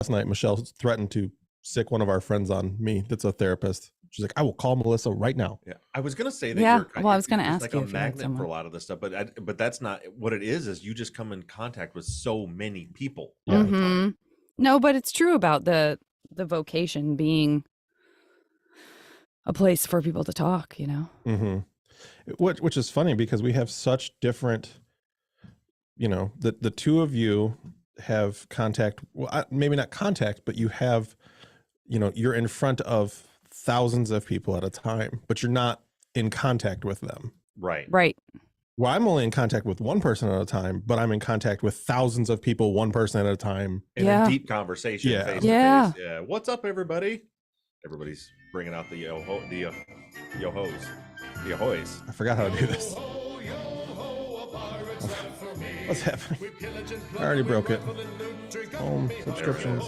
last night, Michelle threatened to sick one of our friends on me. That's a therapist. She's like, I will call Melissa right now. Yeah, I was gonna say that. Yeah, you're, well, I was gonna you're just ask like you a if you had magnet for a someone. lot of this stuff, but that's not what it is. Is you just come in contact with so many people. Yeah. All the time. No, but it's true about the vocation being a place for people to talk, you know? Mm-hmm. Which is funny because we have such different, you know, the two of you have contact, well, maybe not contact, but you have, you know, you're in front of thousands of people at a time, but you're not in contact with them. Right. Right. Well, I'm only in contact with one person at a time, but I'm in contact with thousands of people, one person at a time. In Yeah. a deep conversation, Yeah. face to Yeah. face. Yeah. What's up, everybody? Everybody's bringing out the yo-hoes. The ahoys. I forgot how to do this. What's happening? I already broke it. Home subscriptions.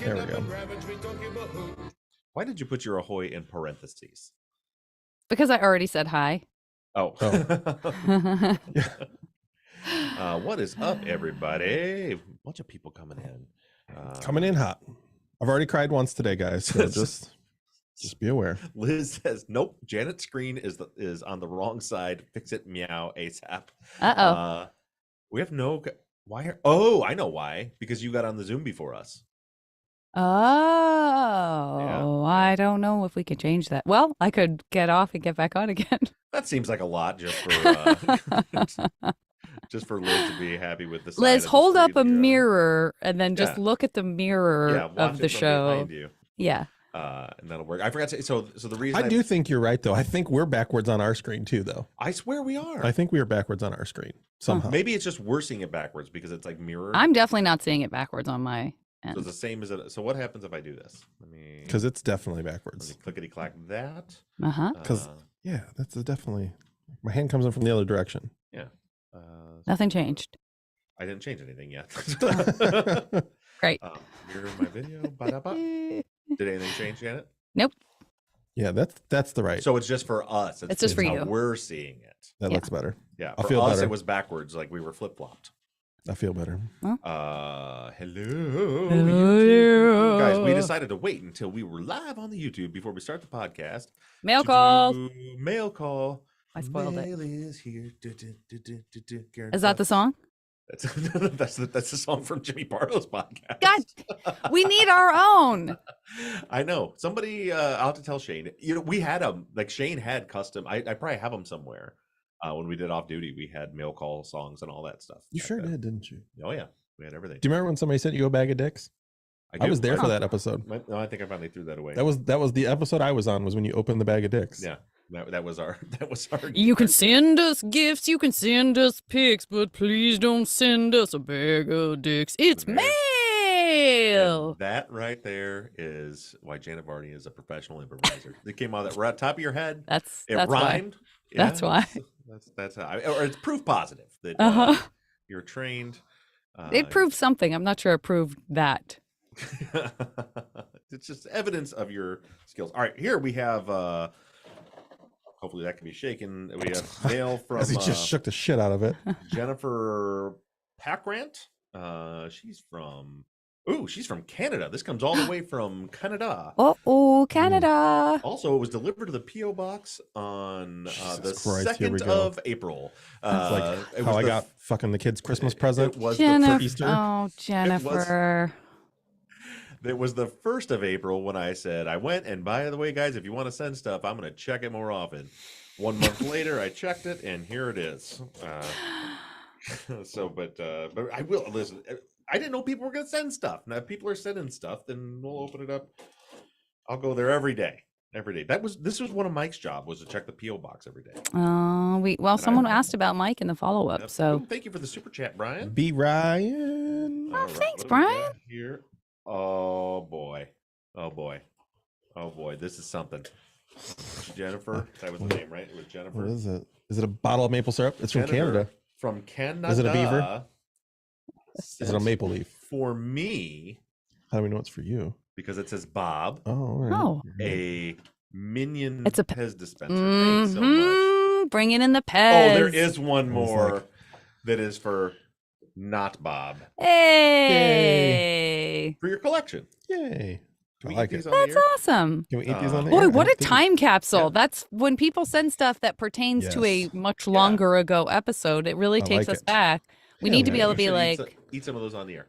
There we go. Why did you put your ahoy in parentheses? Because I already said hi. Oh. Yeah. What is up, everybody? Bunch of people coming in. Coming in hot. I've already cried once today, guys. So just be aware. Liz says, "Nope, Janet's screen is on the wrong side. Fix it, meow, ASAP." Uh-oh. We have no. Why? Oh, I know why. Because you got on the Zoom before us. Oh, I don't know if we could change that. Well, I could get off and get back on again. That seems like a lot just for just for Liz to be happy with this. Liz, hold up a mirror and then just look at the mirror of the show. Behind you. Yeah. And that'll work. I forgot to say, so the reason I do think you're right, though. I think we're backwards on our screen, too, though. I swear we are. I think we are backwards on our screen somehow. Maybe it's just we're seeing it backwards because it's like mirrored. I'm definitely not seeing it backwards on my end. So it's the same as it. So what happens if I do this? Because it's definitely backwards. Clickety clack that. Because yeah, that's definitely. My hand comes in from the other direction. Yeah. Nothing changed. I didn't change anything yet. Great. Mirror my video. Ba-da-ba. Did anything change, Janet? Nope. Yeah, that's the right. So it's just for us. It's just for how you. We're seeing it. That looks better. Yeah. I For feel us, better. it was backwards, like we were flip flopped. I feel better. Hello. Hello. Guys, we decided to wait until we were live on the YouTube before we start the podcast. Mail call. Mail call. I spoiled Mail it. is here. Is that the song? That's the song from Jimmy Pardo's podcast. God, we need our own. I know. Somebody, I'll have to tell Shane. You know, we had them. Like Shane had custom. I probably have them somewhere. When we did off duty, we had mail call songs and all that stuff. You sure did, didn't you? Oh yeah, we had everything. Do you remember when somebody sent you a bag of dicks? I was there for that episode. No, I think I finally threw that away. That was the episode I was on. Was when you opened the bag of dicks. Yeah. That was our. You can send us gifts, you can send us pics, but please don't send us a bag of dicks. It's mail. And that right there is why Janet Varney is a professional improviser. It came out that right top of your head. That's rhymed. Why. Yeah, that's why. That's how. Or it's proof positive that you're trained. It proved something. I'm not sure it proved that. It's just evidence of your skills. All right, here we have. Hopefully that can be shaken. We have mail from. As he just shook the shit out of it. Jennifer Packrant. She's from Canada. This comes all the way from Canada. Oh, Canada. Also, it was delivered to the P.O. Box on the Christ, 2nd of April. It's like how I got fucking the kids' Christmas present. It was Jennifer. for Easter. Oh, Jennifer. It was the 1st of April when I said, I went, and by the way, guys, if you want to send stuff, I'm going to check it more often. 1 month later, I checked it, and here it is. But I will listen. I didn't know people were going to send stuff. Now, if people are sending stuff, then we'll open it up. I'll go there every day. This was one of Mike's job, was to check the P.O. box every day. Someone asked about Mike in the follow-up. Yep. So thank you for the super chat, Brian. B. Ryan. Oh, thanks, Brian. Here. Oh boy. This is something. Jennifer. That was the name, right? It was Jennifer. What is it? Is it a bottle of maple syrup? It's from Canada. From Canada. Is it a beaver? Is it a maple leaf? For me. How do we know it's for you? Because it says Bob. Oh, all right. Oh. A minion It's a Pez dispenser. Thanks so much. Bring it in the Pez. Oh, there is one more that is for not Bob, Hey, for your collection. Yay. Can I we like eat it. these on the that's air? awesome. Can we eat these on the Boy, air? what I a think we- time capsule. Yeah. That's when people send stuff that pertains to a Yes. much longer ago episode. It really I takes like us it. back. We Hell need to be yeah. able to be You should like, eat some of those on the air.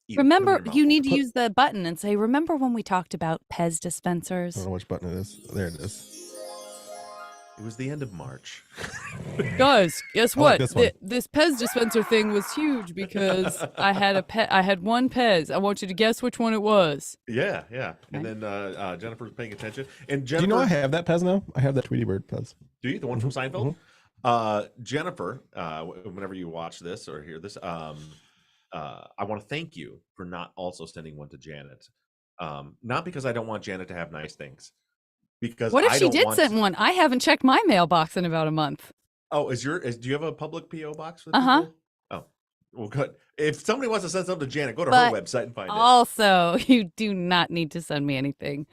Eat it. Put 'em in remember, your mouth. you need to Put- use the button and say, remember when we talked about Pez I dispensers? don't know which button it is. There it is. It was the end of March. Guys, guess I like what? this one. This Pez dispenser thing was huge because I had one Pez. I want you to guess which one it was. Yeah. And then Jennifer's paying attention. And Do Jennifer, you know I have that Pez now? I have that Tweety Bird Pez. do you? The one from Seinfeld? Jennifer, whenever you watch this or hear this, I want to thank you for not also sending one to Janet. Not because I don't want Janet to have nice things. Because What if I she don't did want send one? I haven't checked my mailbox in about a month. Oh, do you have a public PO box for the Uh-huh. people? Oh, well, good. If somebody wants to send something to Janet, go to But her website and find it. Also, you do not need to send me anything.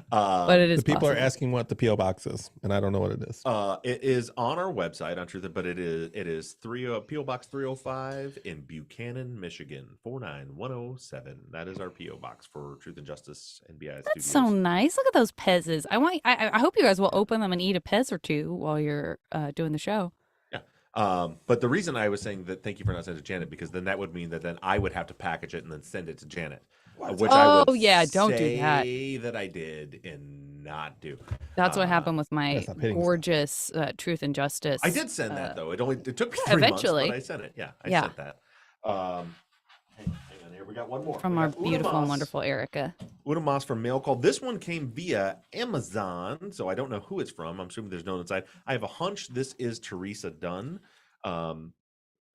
But it is The people are possible. asking what the P.O. box is, and I don't know what it is. It is on our website on Truth, but it is PO Box 305 in Buchanan, Michigan 49107. That is our PO box for Truth and Justice NBI That's Studios. so nice. Look at those Pez's. I hope you guys will open them and eat a Pez or two while you're doing the show. But the reason I was saying that thank you for not sending it to Janet, because then that would mean that then I would have to package it and then send it to Janet. Which I would yeah, don't do that. say that I did and not do. That's what happened with my That's not pitting gorgeous Truth and Justice. I did send that though. It took me yeah, 3 eventually. months, but I sent it. Yeah, I Yeah. sent that. Hang on here. We got one more. From We our got Una beautiful and Moss. wonderful Erica. Una Moss from Mail Call. This one came via Amazon, so I don't know who it's from. I'm assuming there's no note inside. I have a hunch this is Teresa Dunn.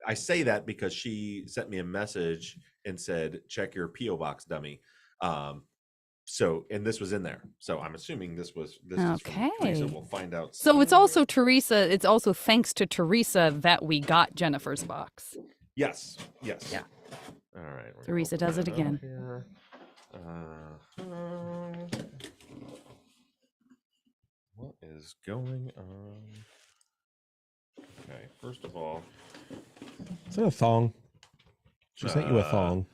I say that because she sent me a message and said, check your P.O. box, dummy. And this was in there. So I'm assuming this is from Teresa. Okay. We'll find out. So it's soon. also Teresa. It's also thanks to Teresa that we got Jennifer's box. Yes. Yeah. All right. we're gonna Teresa open does it that up again. here. What is going on? Okay, first of all, Is that a thong? She sent you a thong.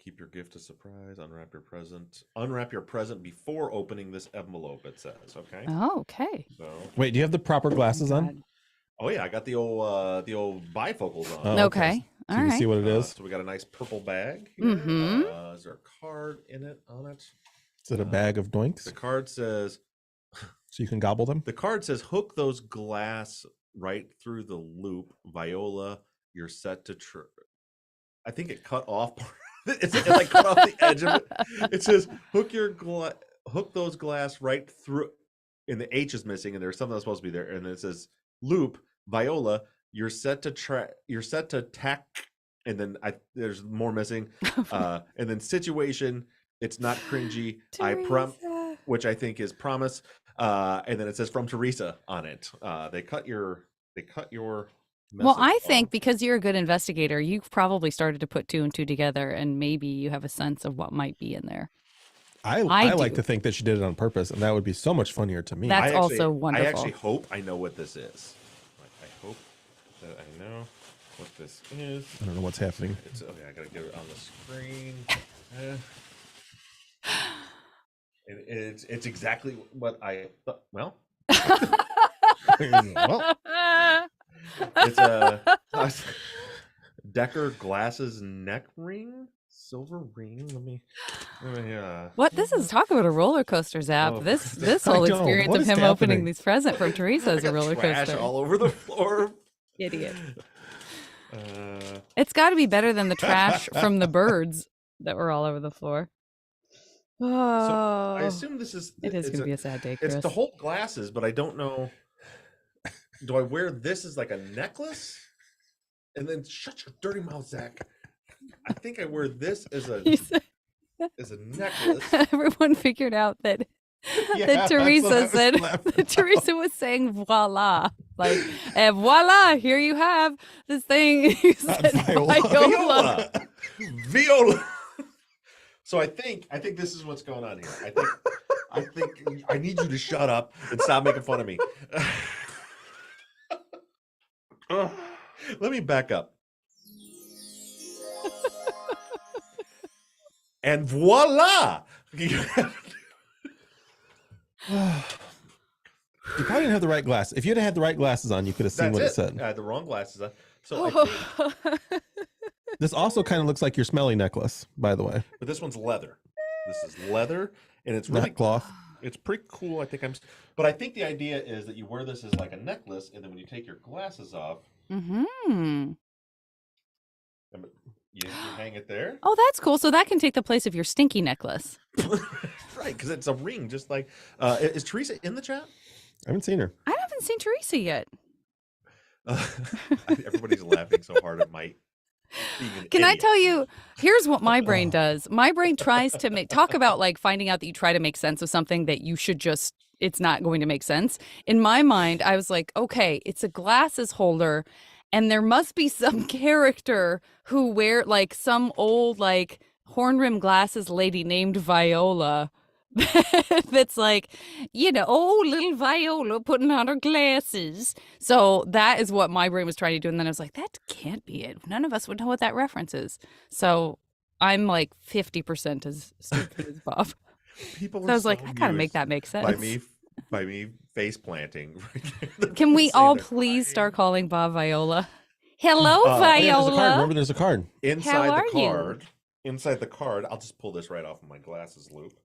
keep your gift a surprise. Unwrap your present. Unwrap your present before opening this envelope. It says, okay. Oh, okay. So, Wait, do you have the proper glasses on? oh yeah, I got the old bifocals on. Oh, Okay. So All you can see right. what it is. So we got a nice purple bag here. Mhm. Is there a card in it on it? Is it a bag of doinks? The card says. So you can gobble them? The card says, hook those glass right through the loop. Viola, you're set to... I think it cut off part. It like cut off the edge of it. It says, hook those glass right through... And the H is missing, and there's something that's supposed to be there. And then it says, loop, Viola, you're set to tack... And then there's more missing. And then situation, it's not cringy. Which I think is promise. And then it says from Teresa on it. They cut your Well, I message think off. because you're a good investigator, you've probably started to put two and two together, and maybe you have a sense of what might be in there. I like do. to think that she did it on purpose, and that would be so much funnier to me. That's also wonderful. I actually hope I know what this is. I hope that I know what this is. I don't know what's happening. It's okay. I gotta get it on the screen. It's exactly what I thought. Well, Well, it's a Decker glasses neck ring, silver ring. Let me What? This is talk about a roller coaster, Zap. Oh, this I whole know. experience What of is him happening? opening these presents from Teresa is I a got roller trash coaster. all over the floor. Idiot. It's got to be better than the trash from the birds that were all over the floor. Oh, I assume this is. it is it's going to be a sad day, Chris. It's to hold glasses, but I don't know. Do I wear this as like a necklace? And then shut your dirty mouth, Zach. I think I wear this as a You said- necklace. Everyone figured out that yeah, that that's what I Teresa was said. laughing That Teresa was saying voila, like and voila, here you have this thing. You said Viola. Viola. Viola. So I think this is what's going on here. I think I need you to shut up and stop making fun of me. Let me back up. And voila! You probably didn't have the right glass. If you'd have had the right glasses on, you could have seen what it said. I had the wrong glasses on. So I think, This also kind of looks like your smelly necklace, by the way. but this one's leather. This is leather, and it's really Not cloth. It's pretty cool. But I think the idea is that you wear this as like a necklace, and then when you take your glasses off, Mm-hmm. you hang it there. Oh, that's cool. So that can take the place of your stinky necklace. Right, because it's a ring, just like. Is Teresa in the chat? I haven't seen her. I haven't seen Teresa yet. Everybody's laughing so hard at my. Can I tell you, here's what my brain does. My brain tries to talk about like finding out that you try to make sense of something that you should just, it's not going to make sense. In my mind, I was like, okay, it's a glasses holder and there must be some character who wear like some old like horn rim glasses lady named Viola. That's like, oh, little Viola putting on her glasses. So that is what my brain was trying to do. And then I was like, that can't be it. None of us would know what that reference is. So I'm like 50% as stupid as Bob. People So I was like, I gotta make that make sense. By me face planting. Can we all please start calling Bob Viola? Hello, Oh, yeah, there's a card. Viola. Remember, there's a card. Inside the card, I'll just pull this right off of my glasses loop.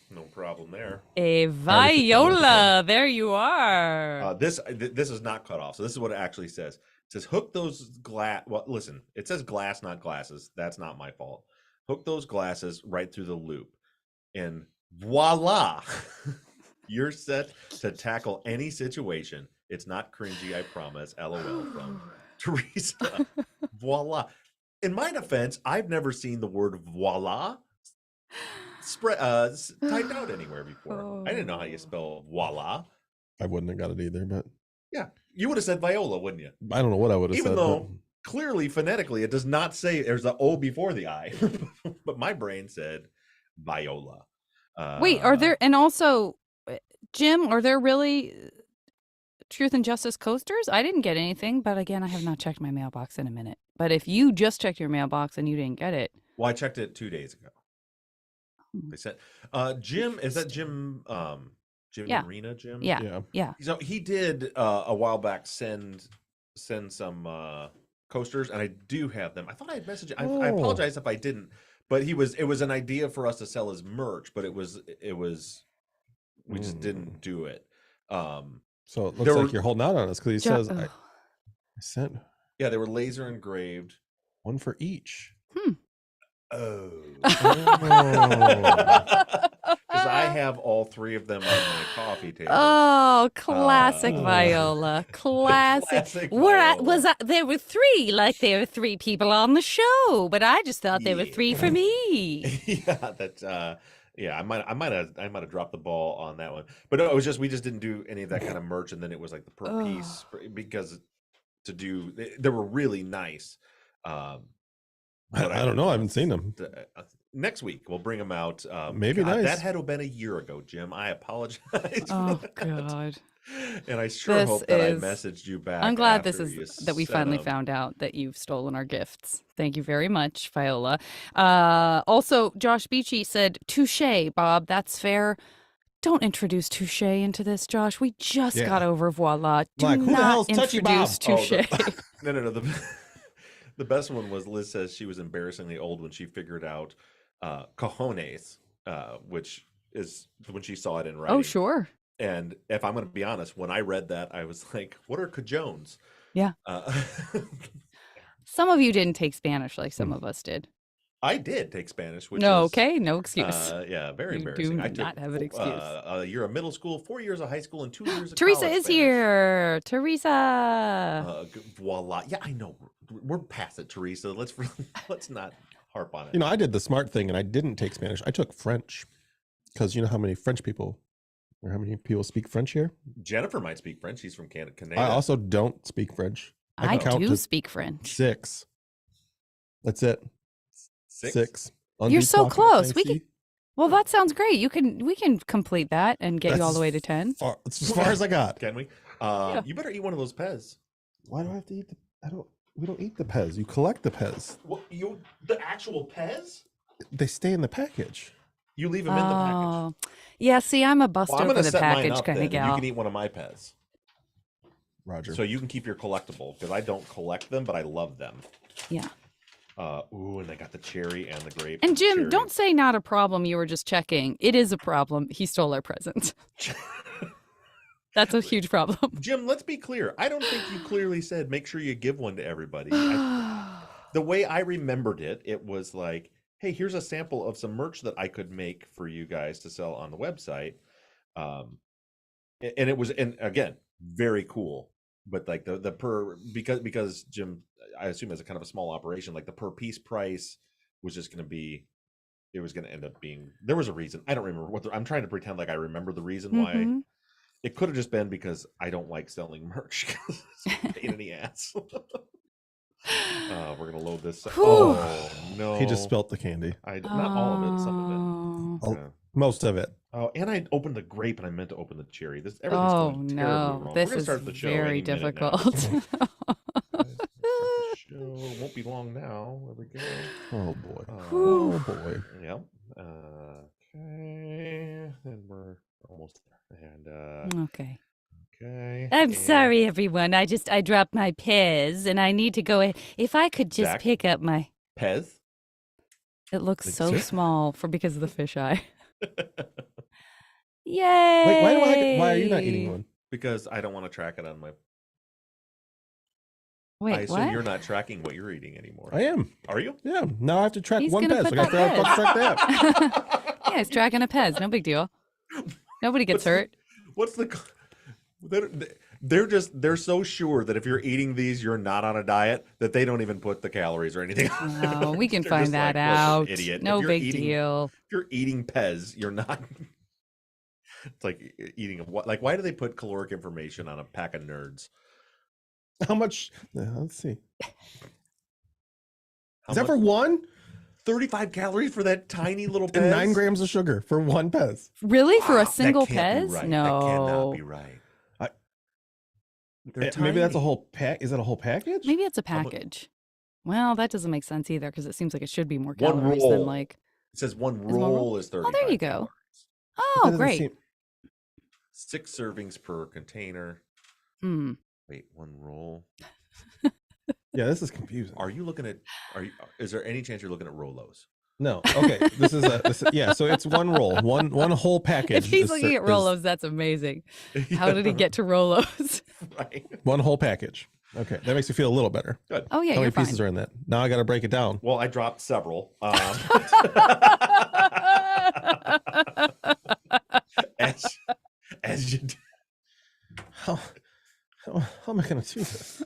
No problem there. A Viola. There you are. This is not cut off. So this is what it actually says. It says hook those glass. Well, listen, it says glass, not glasses. That's not my fault. Hook those glasses right through the loop, and voila, you're set to tackle any situation. It's not cringy, I promise. LOL from Teresa. Voila. In my defense, I've never seen the word voila typed out anywhere before. I didn't know how you spell voila. I wouldn't have got it either, but Yeah, you would have said Viola, wouldn't you? I don't know what I would have said. Even though clearly phonetically it does not say there's an O before the I, but my brain said Viola. Wait, are there, and also, Jim, are there really Truth and Justice coasters? I didn't get anything, but again, I have not checked my mailbox in a minute. But if you just checked your mailbox and you didn't get it. Well, I checked it 2 days ago. They said, Jim, is that Jim? Jim Arena, Jim? Yeah. So he did a while back send some coasters, and I do have them. I thought I had messaged. I apologize if I didn't, but it was an idea for us to sell as merch, but we just didn't do it. So it looks like you're holding out on us because he says I sent. Yeah, they were laser engraved. One for each. Oh. Because I have all three of them on my coffee table. Oh, classic Viola. Classic. There were three, like there were three people on the show, but I just thought there were three for me. Yeah, that's I might have dropped the ball on that one. But no, it was just we just didn't do any of that kind of merch, and then it was like the per piece because they were really nice. I don't know. I haven't seen them. Next week we'll bring them out. Maybe nice. That had been a year ago, Jim. I apologize. Oh God. And I sure hope that I messaged you back. I'm glad that we finally found out that you've stolen our gifts. Thank you very much, Viola. Also, Josh Beachy said, "Touche, Bob. That's fair. Don't introduce touche into this, Josh. We just got over voila. Do not introduce touche." No. The best one was Liz says she was embarrassingly old when she figured out cojones, which is when she saw it in writing. Oh, sure. And if I'm going to be honest, when I read that, I was like, what are cajones? Yeah. Some of you didn't take Spanish like some of us did. I did take Spanish. Which no excuse. Yeah, very embarrassing. I do not have an excuse. A year of middle school, 4 years of high school, and 2 years of Teresa college is Spanish. Here. Teresa. Voila. Yeah, I know. We're past it, Teresa. Let's not harp on it. You know, I did the smart thing, and I didn't take Spanish. I took French because you know how many people speak French here? Jennifer might speak French. She's from Canada. I also don't speak French. I do speak French. 6. That's it. 6. You're so close. Well, that sounds great. We can complete that and get you all the way to 10. It's as far as I got. Can we? You better eat one of those Pez. Why do I have to eat we don't eat the Pez. You collect the Pez. What, the actual Pez? They stay in the package. You leave them in the package. Yeah, see, I'm a bust Well, I'm over going the to set mine package up kind then, of and you gal. can eat one of my Pez. Roger. So you can keep your collectible, because I don't collect them, but I love them. Yeah. Ooh, and they got the cherry and the grape. And Jim, cherry. don't say not a problem. You were just checking. It is a problem. He stole our presents. That's a huge problem. Jim, let's be clear. I don't think you clearly said make sure you give one to everybody. The way I remembered it, it was like, hey, here's a sample of some merch that I could make for you guys to sell on the website. And it was, and again, very cool. But like the per, because Jim, I assume as a kind of a small operation, like the per piece price was just going to be, it was going to end up being, there was a reason. I don't remember what I'm trying to pretend like I remember the reason why. It could have just been because I don't like selling merch. It's a pain in the ass. We're gonna load this. Oh no! He just spilt the candy. Not all of it, some of it. Most of it. Oh, and I opened the grape, and I meant to open the cherry. Everything's going terribly wrong. This We're gonna is start the show very any minute now. difficult. Start the show. It won't be long now. There we go. Oh boy. Whew. Oh boy. Yep. Okay, and we're almost there. And Okay. okay. I'm sorry, everyone. I dropped my Pez, and I need to go. If I could just Zach? pick up my. Pez. It looks Like so Zach? small because of the fisheye. Yay! Wait, why are you not eating one? Because I don't want to track it on my. Wait, I assume what? you're not tracking what you're eating anymore. I am. Are you? Yeah. Now I have to track He's one gonna Pez. put I gotta that figure out how to track that. Yeah, he's tracking a Pez. No big deal. Nobody gets hurt. What's the? They're so sure that if you're eating these, you're not on a diet that they don't even put the calories or anything. No, we can They're find just that like, "Listen, out. idiot. No If you're big eating- deal. If you're eating Pez, you're not. It's like eating like why do they put caloric information on a pack of nerds? How much? Let's see. How Is that much- for one? 35 calories for that tiny little Pez? And 9 grams of sugar for one Pez. Really, for Wow, a single that can't be Pez? right. No. That cannot be right. They're Maybe that's a tiny. whole pack. Is that a whole package? Maybe it's a How mu- package. Well, that doesn't make sense either because it seems like it should be more One calories roll. than like. It says one one roll? roll is 35 there you go. calories. That Oh, doesn't great. seem- 6 servings per container. Hmm. Wait, one roll. Yeah, this is confusing. Are you looking at? Is there any chance you're looking at Rolos? No. Okay. Yeah. So it's one roll, one whole package. If he's is- looking at is Rolos, that's amazing. How did he get to Rolos? Right. One whole package. Okay, that makes me feel a little better. Good. Oh yeah, How you're many fine. pieces are in that? Now I got to break it down. Well, I dropped several. As you do. How am I going to do this?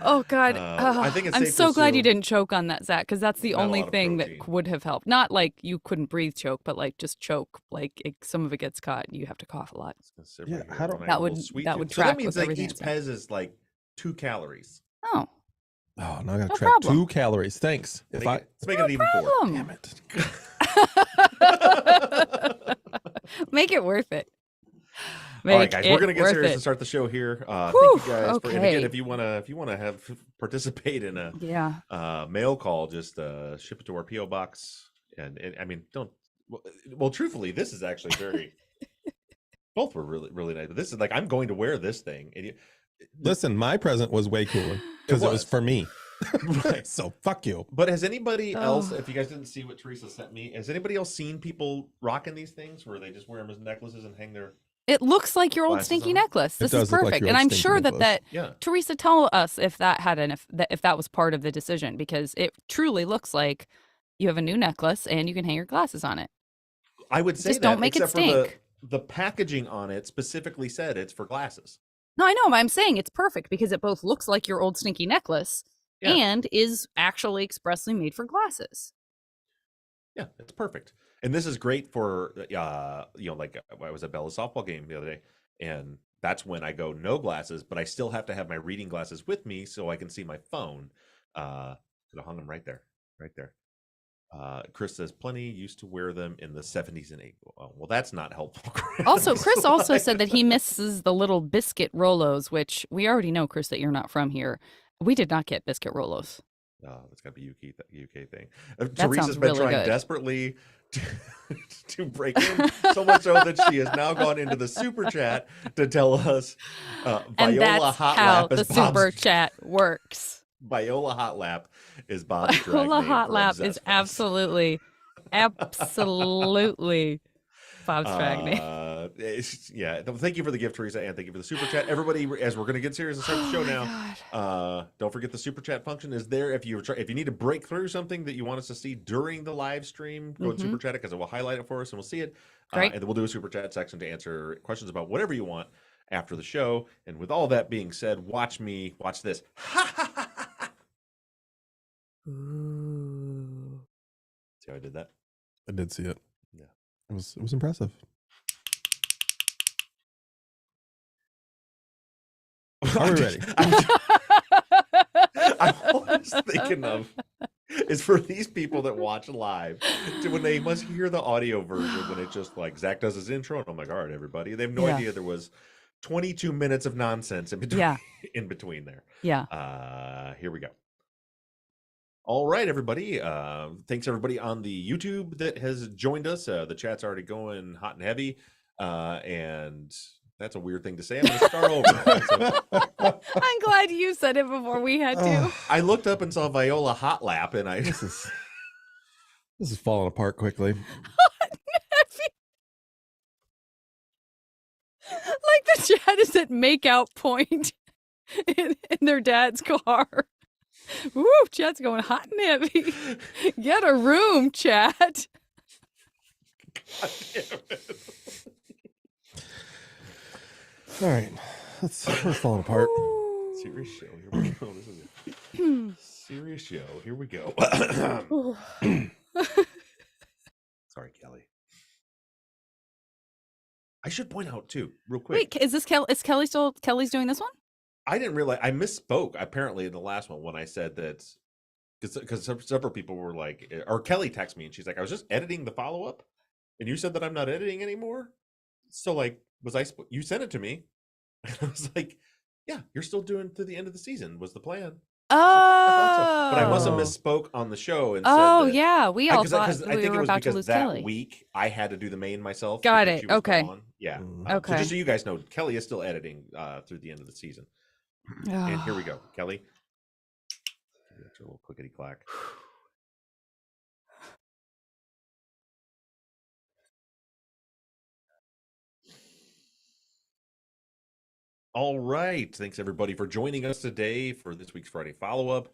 Oh God! I think it's I'm safe to so glad you assume- didn't choke on that, Zach, because that's the Not a only lot of thing that protein. would have helped. Not like you couldn't breathe choke, but like just choke. Like some of it gets caught, and you have to cough a lot. Yeah, how do- That would- that would So that track means with like everything each it says. Pez is like 2 calories. Oh, Oh, now I got to No track problem. 2 calories. Thanks. Let's make it even 4. problem. Damn it. Make it worth it. All right, guys, we're gonna Make get it serious worth and start the show here. Thank Whew, you guys for, and okay. again, if you wanna have participate in a Yeah. mail call, just ship it to our PO box. And I mean, don't. Well, truthfully, this is actually very. Both were really nice, but this is like I'm going to wear this thing. And Listen, my present was way cooler because it was was. for me. Right. So fuck you. But has anybody else, Oh. if you guys didn't see what Teresa sent me, has anybody else seen people rocking these things where they just wear them as necklaces and hang their? It looks like your old Glasses stinky on. necklace. It This does is look like perfect, your and old I'm stinky sure necklace. that Yeah. Teresa, tell us if that had if that was part of the decision, because it truly looks like you have a new necklace and you can hang your glasses on it. I would say Just that, don't make it except for stink. the packaging on it specifically said it's for glasses. No, I know, but I'm saying it's perfect because it both looks like your old stinky necklace Yeah. and is actually expressly made for glasses. Yeah, it's perfect. And this is great for like I was at Bella's softball game the other day, and that's when I go no glasses, but I still have to have my reading glasses with me so I can see my phone. Could have hung them right there. Chris says plenty used to wear them in the 70s and 80s. Oh, well, that's not helpful. Also, Chris also said that he misses the little biscuit Rolos, which we already know, Chris, that you're not from here. We did not get biscuit Rolos. That's got to be UK thing. That Teresa's sounds been really trying good. desperately to break in, so much so that she has now gone into the super chat to tell us And Viola that's Hot how Lap is the super Bob's chat works. Viola Hot Lap is Bob's drag Viola name Hot for Lap Obsessed is Fest. absolutely Bob's drag name. Yeah, thank you for the gift, Teresa, and thank you for the super chat. Everybody, as we're going to get serious and start the show now, don't forget the super chat function is there. If you need to break through something that you want us to see during the live stream, go and super chat it because it will highlight it for us and we'll see it. Great. And then we'll do a super chat section to answer questions about whatever you want after the show. And with all that being said, watch this. Ooh. See how I did that? I did see it. Yeah. It was impressive. Are we ready? I was thinking of is for these people that watch live when they must hear the audio version when it's just like Zach does his intro and I'm like, all right, everybody. They have no idea there was 22 minutes of nonsense in between, in between there. Yeah. Here we go. All right, everybody. Thanks everybody on the YouTube that has joined us. The chat's already going hot and heavy. And that's a weird thing to say. I'm going to start over. I'm glad you said it before we had to. I looked up and saw Viola Hot Lap, and this is falling apart quickly. Like the chat is at makeout point in their dad's car. Woo, chat's going hot and heavy. Get a room, chat. God damn it. All right, we're falling apart. Serious show. Here we go. This is a serious show. Here we go. Sorry, Kelly. I should point out too, real quick. Wait, is Kelly still? Kelly's doing this one? I didn't realize I misspoke apparently in the last one when I said that because several people were like, or Kelly texted me and she's like, I was just editing the follow-up, and you said that I'm not editing anymore. So like, you sent it to me? And I was like, yeah, you're still doing to the end of the season was the plan. Oh, but I must have misspoke on the show and oh said that, yeah, we all thought I we think were it was about to because lose that Kelly. week I had to do the main myself. Got because it. she was Okay. gone. Yeah. Okay. So just so you guys know, Kelly is still editing through the end of the season. And here we go, Kelly. That's a little clickety clack. All right. Thanks everybody for joining us today for this week's Friday follow-up.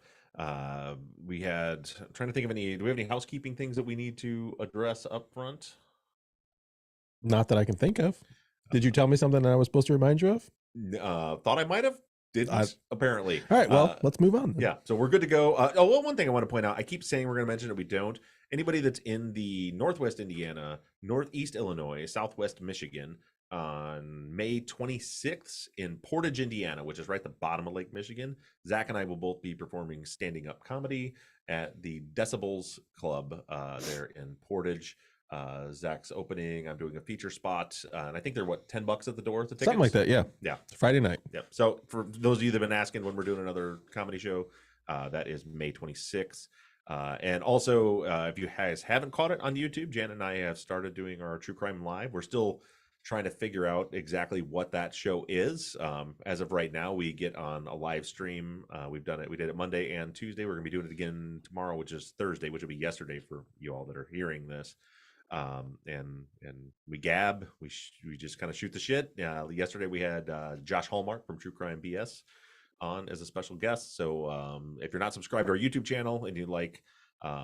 We had, I'm trying to think of do we have any housekeeping things that we need to address up front? Not that I can think of. Did you tell me something that I was supposed to remind you of? Thought I might have. Didn't, apparently. All right, well, let's move on then. Yeah, so we're good to go. One thing I want to point out, I keep saying we're going to mention it, we don't. Anybody that's in the Northwest Indiana, Northeast Illinois, Southwest Michigan, on May 26th in Portage, Indiana, which is right at the bottom of Lake Michigan, Zach and I will both be performing standing-up comedy at the Decibels Club there in Portage. Zach's opening. I'm doing a feature spot, and I think they're $10 at the door. The tickets, something like that. Yeah. Friday night. Yep. So for those of you that have been asking when we're doing another comedy show, that is May 26th. And also, if you guys haven't caught it on YouTube, Jan and I have started doing our True Crime Live. We're still trying to figure out exactly what that show is. As of right now, we get on a live stream. We've done it. We did it Monday and Tuesday. We're going to be doing it again tomorrow, which is Thursday, which will be yesterday for you all that are hearing this. And we gab, we just kind of shoot the shit. Yesterday we had Josh Hallmark from True Crime BS on as a special guest. So if you're not subscribed to our YouTube channel and you like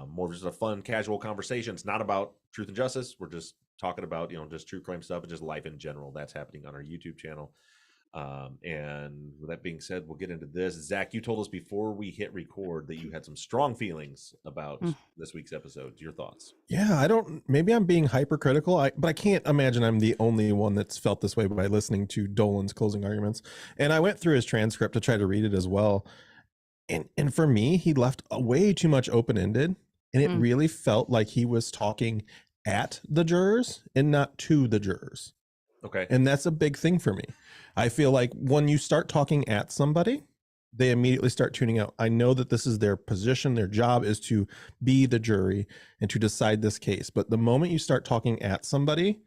more of just a fun, casual conversation, it's not about truth and justice. We're just talking about, just true crime stuff and just life in general. That's happening on our YouTube channel. And with that being said, we'll get into this. Zach, you told us before we hit record that you had some strong feelings about this week's episode. Your thoughts? Yeah, maybe I'm being hypercritical, but I can't imagine I'm the only one that's felt this way by listening to Dolan's closing arguments. And I went through his transcript to try to read it as well. And for me, he left way too much open-ended. And it really felt like he was talking at the jurors and not to the jurors. Okay. And that's a big thing for me. I feel like when you start talking at somebody, they immediately start tuning out. I know that this is their position. Their job is to be the jury and to decide this case. But the moment you start talking at somebody,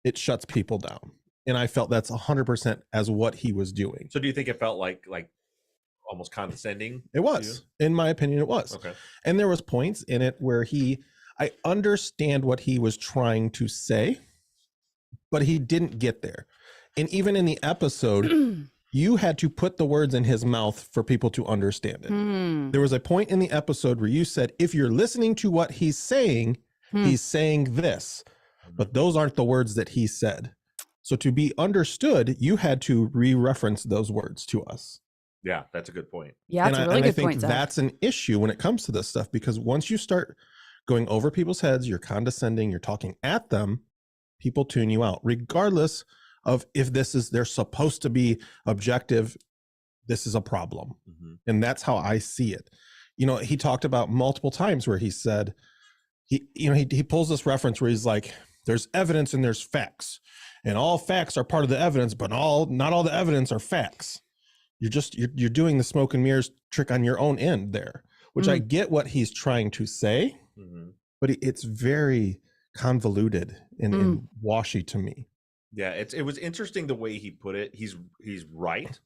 it shuts people down. And I felt that's 100% as what he was doing. So do you think it felt like almost condescending? It was, in my opinion, it was. Okay. And there was points in it where I understand what he was trying to say, but he didn't get there. And even in the episode, you had to put the words in his mouth for people to understand it. There was a point in the episode where you said, if you're listening to what he's saying this, but those aren't the words that he said. So to be understood, you had to re-reference those words to us. Yeah, that's a good point. Yeah, that's a really good point, Zach. That's an issue when it comes to this stuff, because once you start going over people's heads, you're condescending, you're talking at them, people tune you out, regardless of if they're supposed to be objective. This is a problem. And that's how I see it. He talked about multiple times where he said, he pulls this reference where he's like, there's evidence and there's facts, and all facts are part of the evidence, but not all the evidence are facts. You're doing the smoke and mirrors trick on your own end there, which I get what he's trying to say, but it's very convoluted and washy to me. Yeah, it was interesting the way he put it. He's right,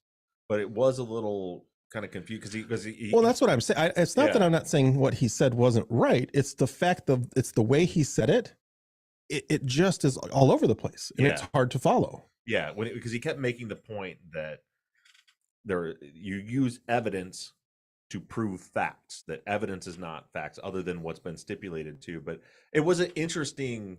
but it was a little kind of confused because he well, that's what I'm saying. It's not that I'm not saying what he said wasn't right. It's the fact of it's the way he said it. It just is all over the place, and it's hard to follow. Yeah, because he kept making the point that you use evidence to prove facts, that evidence is not facts other than what's been stipulated to. But it was an interesting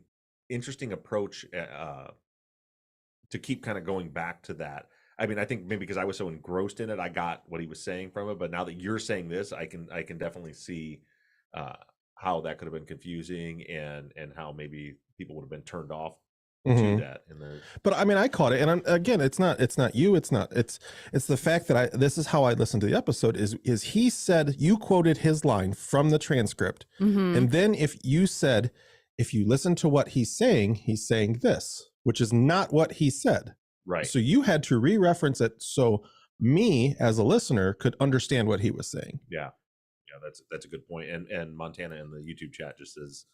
approach to keep kind of going back to that. I mean, I think maybe because I was so engrossed in it, I got what he was saying from it. But now that you're saying this, I can definitely see how that could have been confusing and how maybe people would have been turned off to that. But I mean, I caught it, and again, it's not you, it's the fact that this is how I listened to the episode. Is he said, you quoted his line from the transcript, and then if you listen to what he's saying this, which is not what he said. Right. So you had to re-reference it so me as a listener could understand what he was saying. Yeah, that's a good point. And Montana in the YouTube chat just says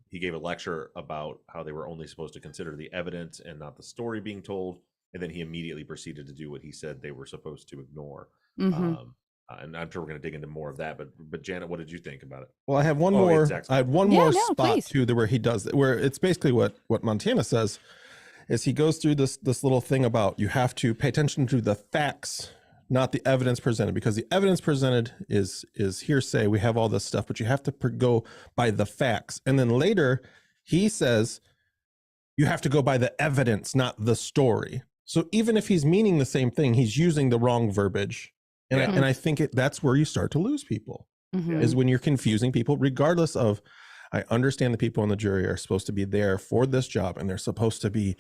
he gave a lecture about how they were only supposed to consider the evidence and not the story being told, and then he immediately proceeded to do what he said they were supposed to ignore. And I'm sure we're going to dig into more of that. But Janet, what did you think about it? Well, I have one more. Exactly. I had one more spot please. too, where he does where it's basically what Montana says is he goes through this little thing about you have to pay attention to the facts, not the evidence presented, because the evidence presented is hearsay. We have all this stuff, but you have to go by the facts. And then later he says you have to go by the evidence, not the story. So even if he's meaning the same thing, he's using the wrong verbiage. And I think that's where you start to lose people, is when you're confusing people, regardless of, I understand the people in the jury are supposed to be there for this job and they're supposed to be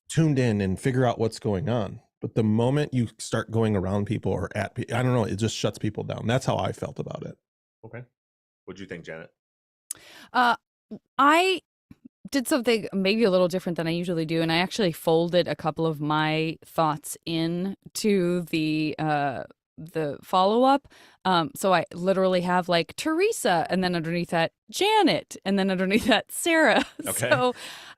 tuned in and figure out what's going on. But the moment you start going around people or at people, I don't know, it just shuts people down. That's how I felt about it. Okay. What'd you think, Janet? I did something maybe a little different than I usually do, and I actually folded a couple of my thoughts into the follow-up. So I literally have like Teresa, and then underneath that Janet, and then underneath that Sarah. Okay. So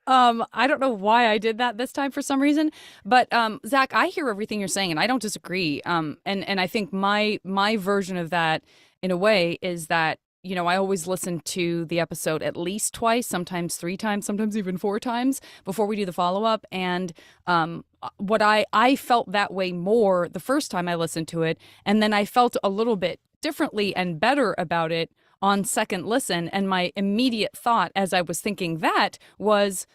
I don't know why I did that this time for some reason, but Zach, I hear everything you're saying, and I don't disagree. And I think my version of that, in a way, is that, you know, I always listen to the episode at least twice, sometimes 3 times, sometimes even 4 times before we do the follow-up. And what I felt that way more the first time I listened to it, and then I felt a little bit differently and better about it on second listen. And my immediate thought as I was thinking that was,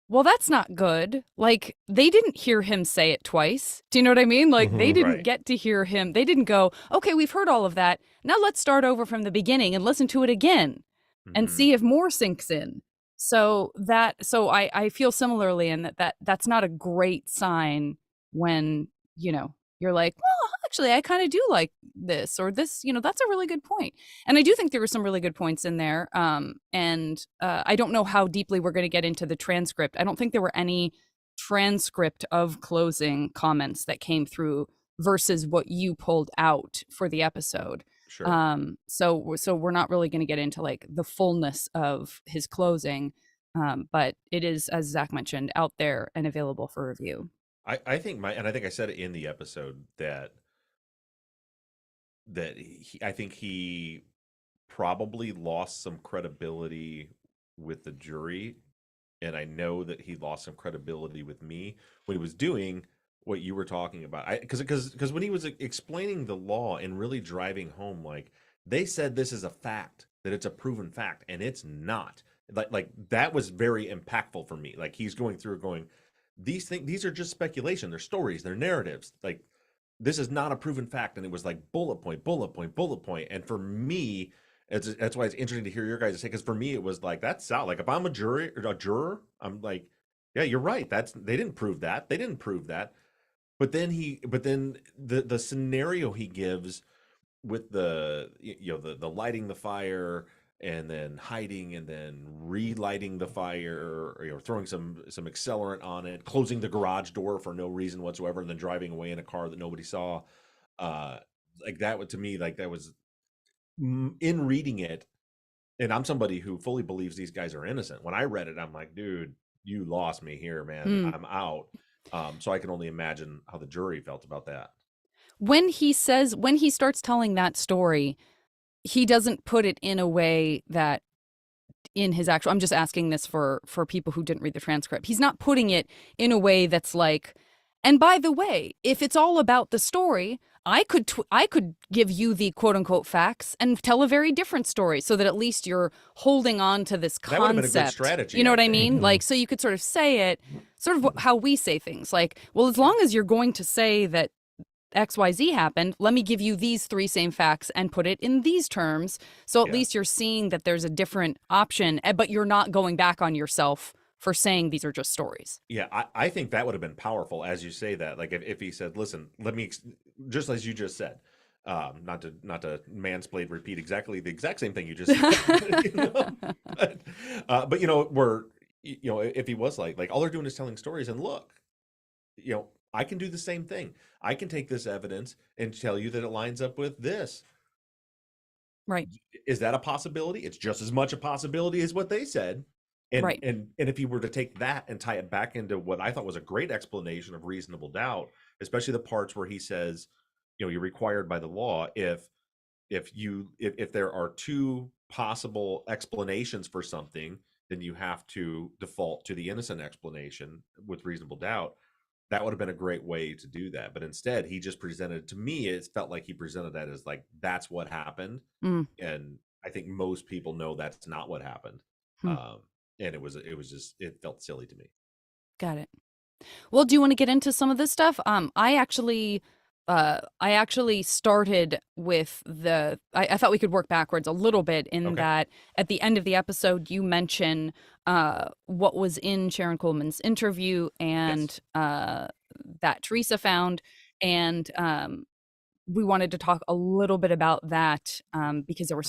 well, that's not good. Like, they didn't hear him say it twice. Do you know what I mean? Like, they didn't get to hear him. They didn't go, okay, we've heard all of that. Now let's start over from the beginning and listen to it again and see if more sinks in. So I feel similarly in that's not a great sign when, you know, you're like, well, actually, I kind of do like this, or this, you know, that's a really good point. And I do think there were some really good points in there. And I don't know how deeply we're going to get into the transcript. I don't think there were any transcript of closing comments that came through versus what you pulled out for the episode. Sure. So we're not really going to get into like the fullness of his closing, but it is, as Zach mentioned, out there and available for review. I think and I think I said it in the episode that I think he probably lost some credibility with the jury, and I know that he lost some credibility with me when he was doing what you were talking about. Because when he was explaining the law and really driving home, like, they said this is a fact, that it's a proven fact, and it's not. Like that was very impactful for me. Like, he's going through going, these are just speculation, they're stories, they're narratives. Like, this is not a proven fact. And it was like bullet point, bullet point, bullet point. And for me, that's why it's interesting to hear your guys say, because for me it was like, that's out. Like, if I'm a juror, I'm like, yeah, you're right. They didn't prove that. They didn't prove that. But then the scenario he gives with the lighting the fire and then hiding and then relighting the fire, or throwing some accelerant on it, closing the garage door for no reason whatsoever, and then driving away in a car that nobody saw. uh like, that would, to me, like, that was, in reading it, and I'm somebody who fully believes these guys are innocent. When I read it, I'm like, dude, you lost me here, man. I'm out. So I can only imagine how the jury felt about that. When he starts telling that story, he doesn't put it in a way that in his actual, I'm just asking this for people who didn't read the transcript. He's not putting it in a way that's like, and by the way, if it's all about the story, I could give you the quote unquote facts and tell a very different story, so that at least you're holding on to this That would have been a good concept. strategy, You know I what I think. mean? Like, so you could sort of say it sort of how we say things, like, well, as long as you're going to say that XYZ happened, let me give you these three same facts and put it in these terms. So at Yeah. least you're seeing that there's a different option, but you're not going back on yourself for saying these are just stories. Yeah, I think that would have been powerful, as you say that. Like, if he said, listen, let me, just as you just said, not to mansplain, repeat exactly the exact same thing you just said. But if he was like, all they're doing is telling stories, and look, I can do the same thing. I can take this evidence and tell you that it lines up with this. Right. Is that a possibility? It's just as much a possibility as what they said. And Right. and if you were to take that and tie it back into what I thought was a great explanation of reasonable doubt, especially the parts where he says, you're required by the law, if there are two possible explanations for something, then you have to default to the innocent explanation with reasonable doubt. That would have been a great way to do that. But instead, he just presented, to me, it felt like he presented that as like, that's what happened. And I think most people know that's not what happened. And it was just, it felt silly to me. Got it. Well, do you want to get into some of this stuff? I actually started with I thought we could work backwards a little bit in Okay. that at the end of the episode, you mention what was in Sharon Coleman's interview and that Teresa found. And we wanted to talk a little bit about that because there were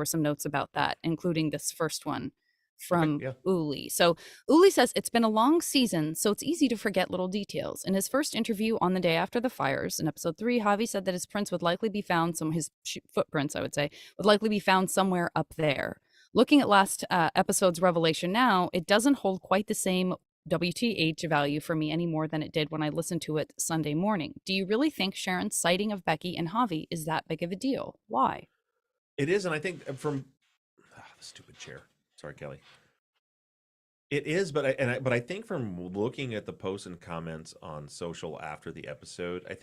some notes about that, including this first one from Okay, yeah. Uli. So Uli says, it's been a long season, so it's easy to forget little details. In his first interview on the day after the fires, in episode 3, Javi said that his prints would likely be found, his footprints, I would say, would likely be found somewhere up there. Looking at last episode's revelation now, it doesn't hold quite the same WTH value for me any more than it did when I listened to it Sunday morning. Do you really think Sharon's sighting of Becky and Javi is that big of a deal? Why? It is, and I think from the stupid chair. Sorry, Kelly. It is, but I think from looking at the posts and comments on social after the episode, I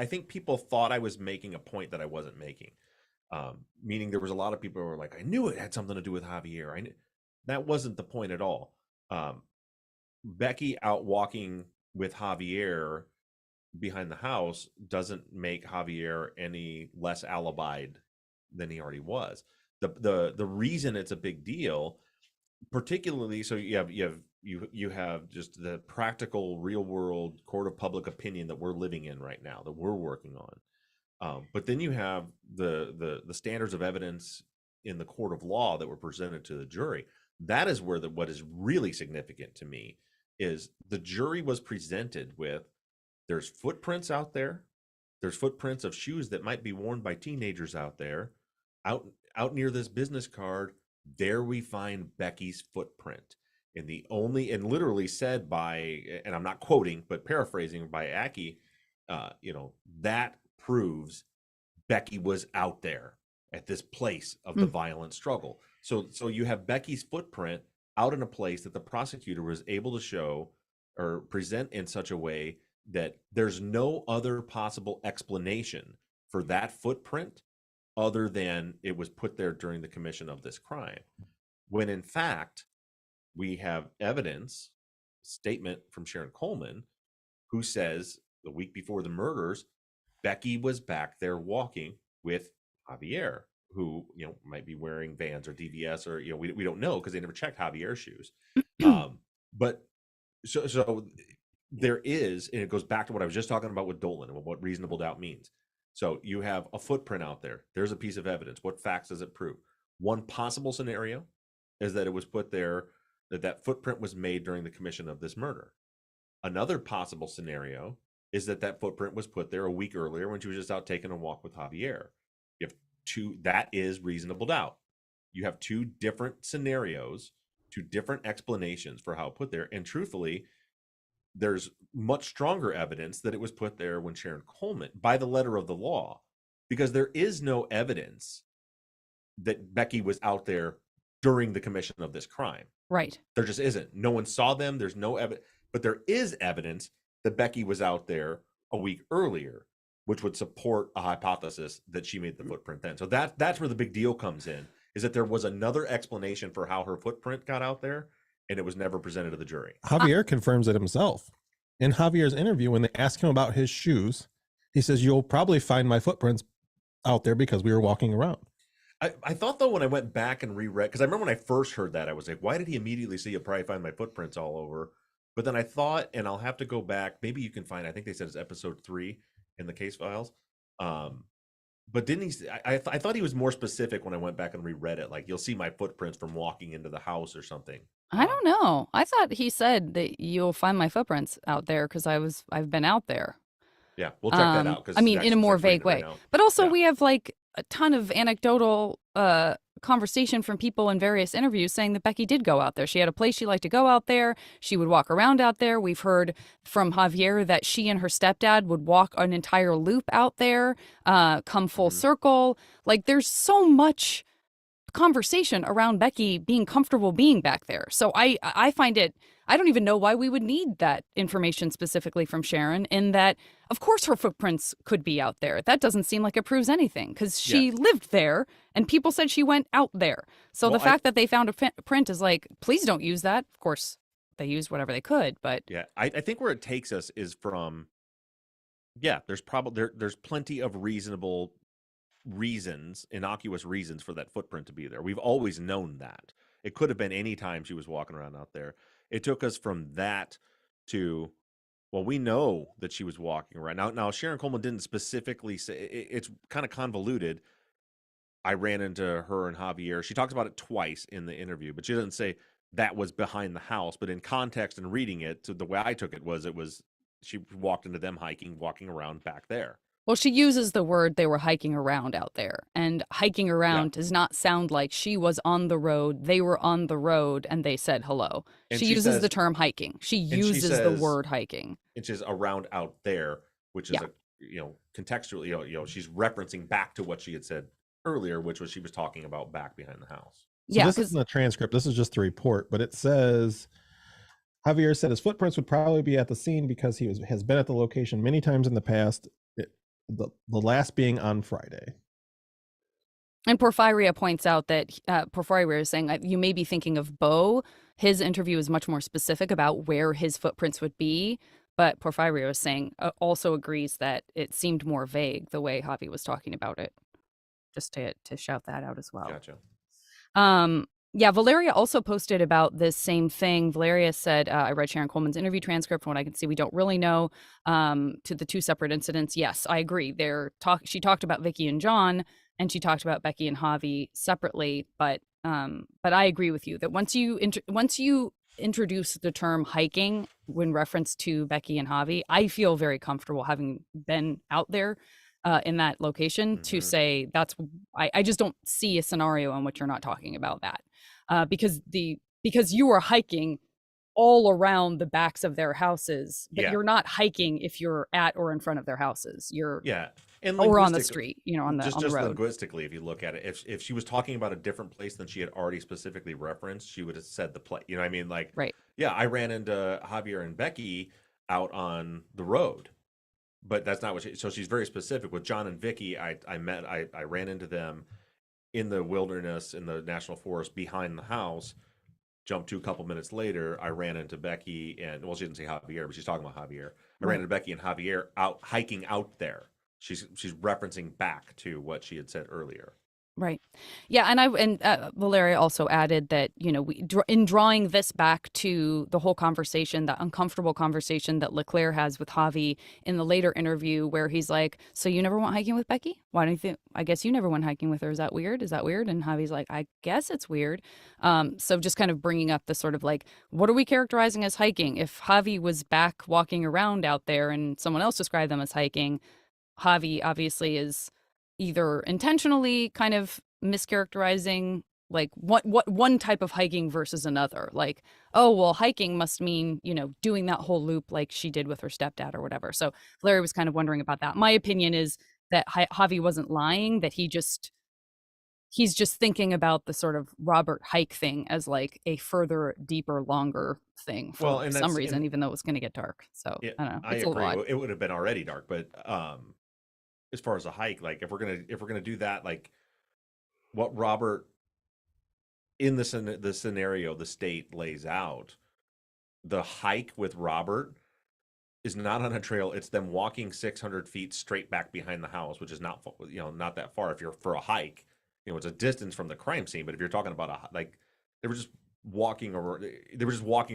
think people thought I was making a point that I wasn't making. Meaning there was a lot of people who were like, I knew it had something to do with Javier. That wasn't the point at all. Becky out walking with Javier behind the house doesn't make Javier any less alibied than he already was. The reason it's a big deal, particularly, so you have just the practical, real world court of public opinion that we're living in right now, that we're working on. But then you have the standards of evidence in the court of law that were presented to the jury. That is where what is really significant to me is the jury was presented with There's footprints out there. There's footprints of shoes that might be worn by teenagers out there. Out near this business card, there we find Becky's footprint. And literally said by, and I'm not quoting, but paraphrasing by Aki, that proves Becky was out there at this place of the violent struggle. So you have Becky's footprint out in a place that the prosecutor was able to show or present in such a way that there's no other possible explanation for that footprint other than it was put there during the commission of this crime. When in fact, we have evidence, statement from Sharon Coleman, who says the week before the murders, Becky was back there walking with Javier, who might be wearing Vans or DVS, or we don't know because they never checked Javier's shoes. But so there is, and it goes back to what I was just talking about with Dolan and what reasonable doubt means. So you have a footprint out there. There's a piece of evidence. What facts does it prove? One possible scenario is that it was put there, that footprint was made during the commission of this murder. Another possible scenario is that footprint was put there a week earlier when she was just out taking a walk with Javier. You have that is reasonable doubt. You have two different scenarios, two different explanations for how it put there. And truthfully, there's much stronger evidence that it was put there when Sharon Coleman, by the letter of the law, because there is no evidence that Becky was out there during the commission of this crime. Right. There just isn't. No one saw them. There's no evidence, but there is evidence that Becky was out there a week earlier, which would support a hypothesis that she made the footprint then. So that's where the big deal comes in, is that there was another explanation for how her footprint got out there, and it was never presented to the jury. Javier confirms it himself. In Javier's interview, when they ask him about his shoes, he says, "You'll probably find my footprints out there because we were walking around." I thought, though, when I went back and reread, because I remember when I first heard that, I was like, why did he immediately say you'll probably find my footprints all over? But then I thought, and I'll have to go back, maybe you can find, I think they said it's episode 3 in the case files. But didn't he, I thought he was more specific when I went back and reread it, like you'll see my footprints from walking into the house or something. I don't know. I thought he said that you'll find my footprints out there because I've been out there. Yeah, we'll check that out. I mean, in a more vague way. But also we have like a ton of anecdotal conversation from people in various interviews saying that Becky did go out there. She had a place she liked to go out there. She would walk around out there. We've heard from Javier that she and her stepdad would walk an entire loop out there, come full circle. Like there's so much conversation around Becky being comfortable being back there. So I find it, I don't even know why we would need that information specifically from Sharon, in that of course her footprints could be out there. That doesn't seem like it proves anything because she lived there and people said she went out there. So the fact that they found a print is like, please don't use that. Of course they used whatever they could, but I think where it takes us is from, there's probably there's plenty of reasonable reasons, innocuous reasons for that footprint to be there. We've always known that. It could have been any time she was walking around out there. It took us from that to, well, we know that she was walking around. Now Sharon Coleman didn't specifically say, it's kind of convoluted. I ran into her and Javier. She talks about it twice in the interview, but she doesn't say that was behind the house. But in context and reading it, so the way I took it was she walked into them walking around back there. Well, she uses the word they were hiking around out there, and hiking around does not sound like she was on the road. They were on the road and they said hello. She uses the term hiking. She uses the word hiking. Which is around out there, which is contextually, she's referencing back to what she had said earlier, which was she was talking about back behind the house. So this isn't the transcript. This is just the report, but it says Javier said his footprints would probably be at the scene because he has been at the location many times in the past. The last being on Friday. And Porfiria points out that Porfiria is saying you may be thinking of Bo. His interview is much more specific about where his footprints would be. But Porfiria is saying also agrees that it seemed more vague the way Javi was talking about it. Just to shout that out as well. Gotcha. Valeria also posted about this same thing. Valeria said, I read Sharon Coleman's interview transcript. From what I can see, we don't really know to the two separate incidents. Yes, I agree. She talked about Vicky and John, and she talked about Becky and Javi separately. But I agree with you that once you introduce the term hiking when reference to Becky and Javi, I feel very comfortable having been out there in that location to say I just don't see a scenario in which you're not talking about that because you are hiking all around the backs of their houses, but you're not hiking if you're at or in front of their houses. You're and or on the street, on the just road. linguistically, if you look at it, if she was talking about a different place than she had already specifically referenced, she would have said the place. You know what I mean? Like, yeah, I ran into Javier and Becky out on the road, but that's not what so she's very specific. With John and Vicky, I ran into them in the wilderness in the national forest behind the house. Jump to a couple minutes later, I ran into Becky and, well, she didn't say Javier, but she's talking about Javier. I ran into Becky and Javier out hiking out there. She's referencing back to what she had said earlier. Right. Yeah. And Valeria also added that, in drawing this back to the whole conversation, the uncomfortable conversation that Leclerc has with Javi in the later interview where he's like, so you never went hiking with Becky? Why don't you think, I guess you never went hiking with her. Is that weird? Is that weird? And Javi's like, I guess it's weird. So just kind of bringing up the sort of like, what are we characterizing as hiking? If Javi was back walking around out there and someone else described them as hiking, Javi obviously is either intentionally kind of mischaracterizing like what one type of hiking versus another. Like, oh, well, hiking must mean, doing that whole loop like she did with her stepdad or whatever. So Larry was kind of wondering about that. My opinion is that Javi wasn't lying, that he's just thinking about the sort of Robert hike thing as like a further, deeper, longer thing for some reason, even though it was going to get dark. So I don't know. It's I agree. It would have been already dark, but as far as a hike, like if we're gonna do that, like what Robert in the scenario the state lays out, the hike with Robert is not on a trail. It's them walking 600 feet straight back behind the house, which is not not that far. If you're for a hike, it's a distance from the crime scene. But if you're talking about they were just walking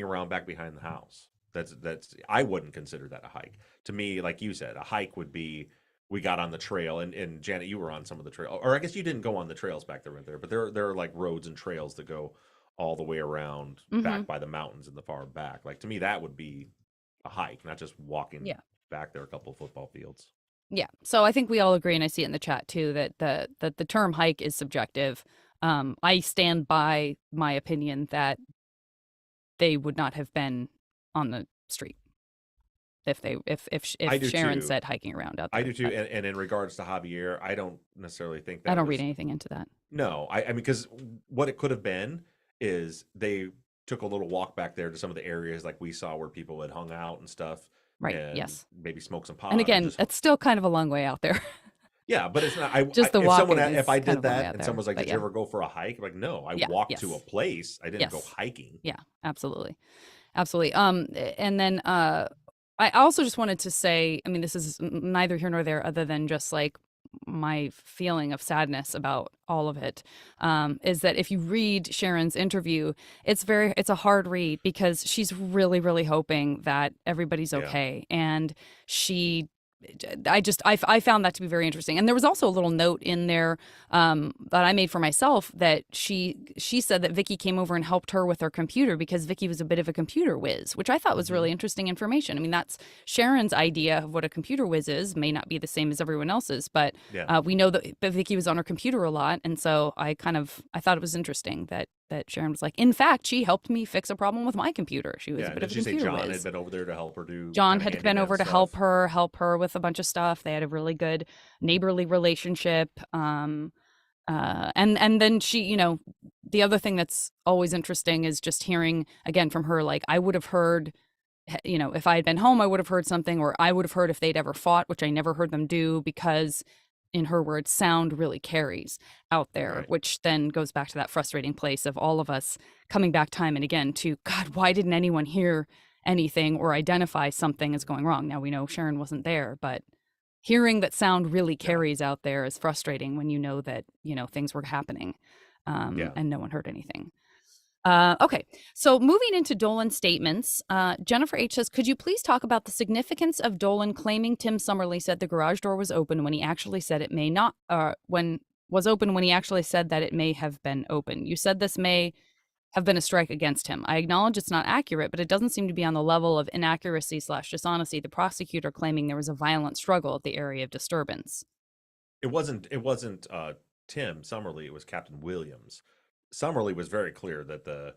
around back behind the house. That's I wouldn't consider that a hike. To me, like you said, a hike would be we got on the trail, and Janet, you were on some of the trail, or I guess you didn't go on the trails back there, but there are like roads and trails that go all the way around back by the mountains in the far back. Like to me, that would be a hike, not just walking back there a couple of football fields. Yeah. So I think we all agree, and I see it in the chat too, that the term hike is subjective. I stand by my opinion that they would not have been on the street if Sharon said hiking around out there. I do too. And in regards to Javier, I don't necessarily think that I don't read anything into that. No, I mean, because what it could have been is they took a little walk back there to some of the areas like we saw where people had hung out and stuff. Right. And yes. Maybe smoke some pot. And again, it's still kind of a long way out there. Yeah, but it's not. If I did that and someone's like, "Did you ever go for a hike?" I'm like, no, I walked to a place. I didn't go hiking. Yeah, absolutely. And then I also just wanted to say, I mean, this is neither here nor there, other than just like my feeling of sadness about all of it, is that if you read Sharon's interview, it's a hard read because she's really, really hoping that everybody's okay. And I found that to be very interesting. And there was also a little note in there that I made for myself that she said that Vicky came over and helped her with her computer because Vicky was a bit of a computer whiz, which I thought was really interesting information. I mean, that's Sharon's idea of what a computer whiz is, may not be the same as everyone else's, but we know that Vicky was on her computer a lot. And so I thought it was interesting that Sharon was like, in fact, she helped me fix a problem with my computer. She was a bit of a computer whiz. John had been over there to help her do. John had been over to help her with a bunch of stuff. They had a really good neighborly relationship. And then she, the other thing that's always interesting is just hearing again from her, like, I would have heard, if I had been home, I would have heard something, or I would have heard if they'd ever fought, which I never heard them do because, in her words, sound really carries out there, which then goes back to that frustrating place of all of us coming back time and again to, God, why didn't anyone hear anything or identify something as going wrong? Now we know Sharon wasn't there, but hearing that sound really carries out there is frustrating when you know that, things were happening and no one heard anything. Okay, so moving into Dolan's statements, Jennifer H. says, could you please talk about the significance of Dolan claiming Tim Summerly said the garage door was open when he actually said it may not, when he actually said that it may have been open? You said this may have been a strike against him. I acknowledge it's not accurate, but it doesn't seem to be on the level of inaccuracy/dishonesty. The prosecutor claiming there was a violent struggle at the area of disturbance. It wasn't Tim Summerly, it was Captain Williams. Summerly was very clear that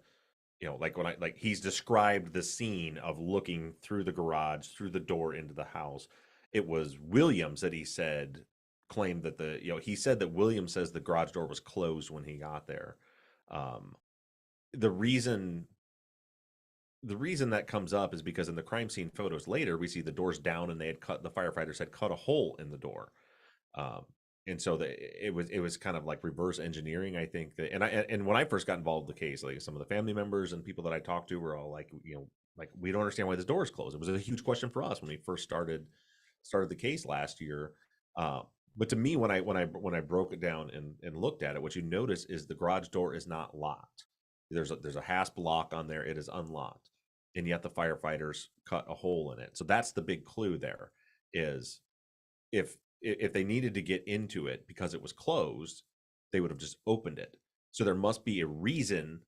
like he's described the scene of looking through the garage, through the door into the house. It was Williams that claimed that he said that Williams says the garage door was closed when he got there. The reason that comes up is because in the crime scene photos later, we see the doors down and the firefighters had cut a hole in the door. And so it was kind of like reverse engineering, I think. And when I first got involved in the case, like some of the family members and people that I talked to were all like, like, we don't understand why this door is closed. It was a huge question for us when we first started the case last year. But to me, when I broke it down and looked at it, what you notice is the garage door is not locked. There's a hasp lock on there. It is unlocked, and yet the firefighters cut a hole in it. So that's the big clue there. Is if they needed to get into it because it was closed, they would have just opened it. So there must be a reason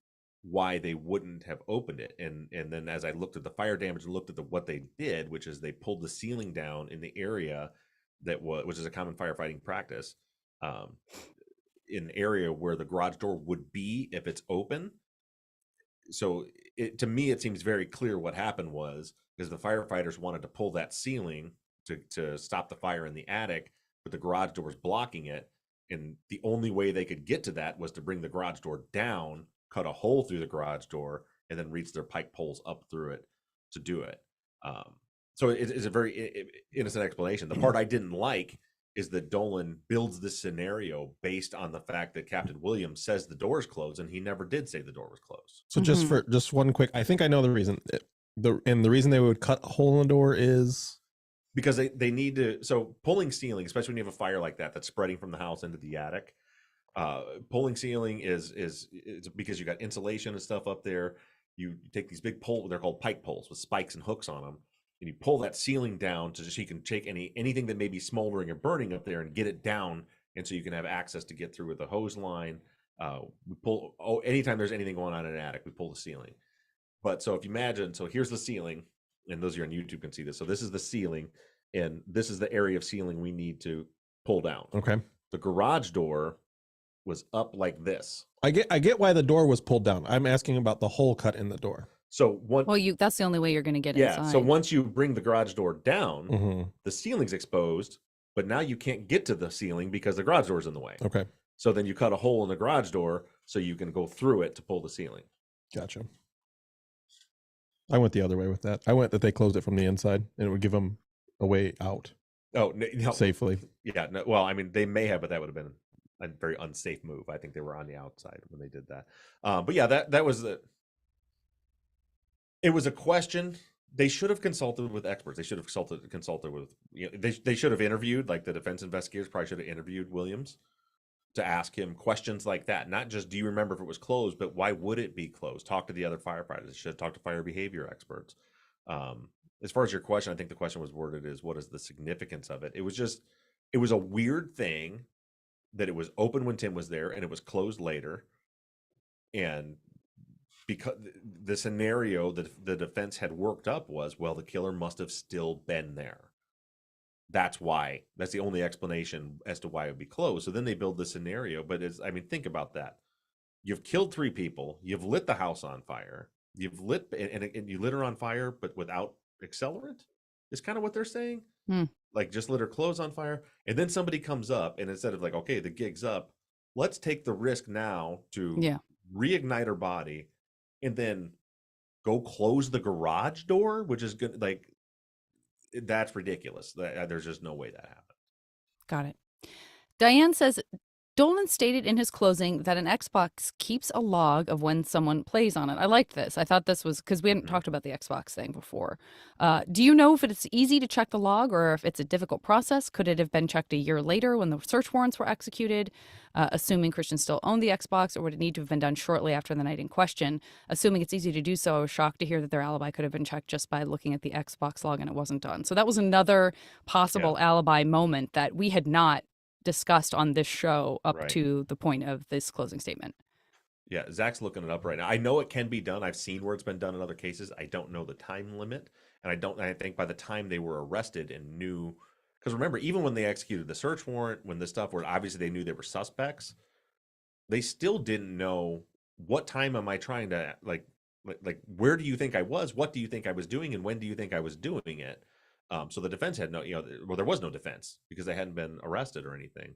why they wouldn't have opened it. And then as I looked at the fire damage and looked at what they did, which is they pulled the ceiling down in the area which is a common firefighting practice, in the area where the garage door would be if it's open. So to me, it seems very clear what happened was because the firefighters wanted to pull that ceiling to stop the fire in the attic, but the garage door was blocking it. And the only way they could get to that was to bring the garage door down, cut a hole through the garage door, and then reach their pike poles up through it to do it. So it's a very innocent explanation. The part I didn't like is that Dolan builds this scenario based on the fact that Captain Williams says the door's closed, and he never did say the door was closed. So just one quick, I think I know the reason. The reason they would cut a hole in the door is because they need to. So pulling ceiling, especially when you have a fire like that that's spreading from the house into the attic, pulling ceiling is because you got insulation and stuff up there. You take these big poles, they're called pike poles with spikes and hooks on them, and you pull that ceiling down so you can take anything that may be smoldering or burning up there and get it down, and so you can have access to get through with the hose line. We pull anytime there's anything going on in an attic, we pull the ceiling. But so if you imagine, so here's the ceiling, and those of you on YouTube can see this. So this is the ceiling, and this is the area of ceiling we need to pull down. Okay. The garage door was up like this. I get why the door was pulled down. I'm asking about the hole cut in the door. So that's the only way you're going to get inside. So once you bring the garage door down, the ceiling's exposed, but now you can't get to the ceiling because the garage door is in the way. Okay. So then you cut a hole in the garage door so you can go through it to pull the ceiling. Gotcha. I went the other way with that. I went that they closed it from the inside and it would give them a way out. Oh, no, safely. Yeah. No, well, I mean, they may have, but that would have been a very unsafe move. I think they were on the outside when they did that. But yeah, that was it was a question. They should have consulted with experts. They should have consulted with, they should have interviewed, like the defense investigators probably should have interviewed Williams to ask him questions like that. Not just, do you remember if it was closed, but why would it be closed? Talk to the other firefighters. They should have talked to fire behavior experts. As far as your question, I think the question was worded as, what is the significance of it? It was a weird thing that it was open when Tim was there and it was closed later. And because the scenario that the defense had worked up was, well, the killer must have still been there. That's why. That's the only explanation as to why it would be closed. So then they build the scenario. But think about that. You've killed 3 people. You've lit the house on fire. You've lit and you lit her on fire, but without accelerant. Is kind of what they're saying. Like just lit her clothes on fire, and then somebody comes up, and instead of like, okay, the gig's up, let's take the risk now to reignite her body, and then go close the garage door, which is good. Like, that's ridiculous. There's just no way that happened. Got it. Diane says, Dolan stated in his closing that an Xbox keeps a log of when someone plays on it. I liked this. I thought this was, because we hadn't talked about the Xbox thing before. Do you know if it's easy to check the log or if it's a difficult process? Could it have been checked a year later when the search warrants were executed, assuming Christian still owned the Xbox, or would it need to have been done shortly after the night in question? Assuming it's easy to do so, I was shocked to hear that their alibi could have been checked just by looking at the Xbox log and it wasn't done. So that was another possible alibi moment that we had not discussed on this show up to the point of this closing statement. Yeah, Zach's looking it up right now. I know it can be done. I've seen where it's been done in other cases. I don't know the time limit, and I think by the time they were arrested and knew, because remember, even when they executed the search warrant, when this stuff where obviously they knew they were suspects, they still didn't know what time am I trying to like where do you think I was? What do you think I was doing? And when do you think I was doing it? So the defense had no, well, there was no defense because they hadn't been arrested or anything.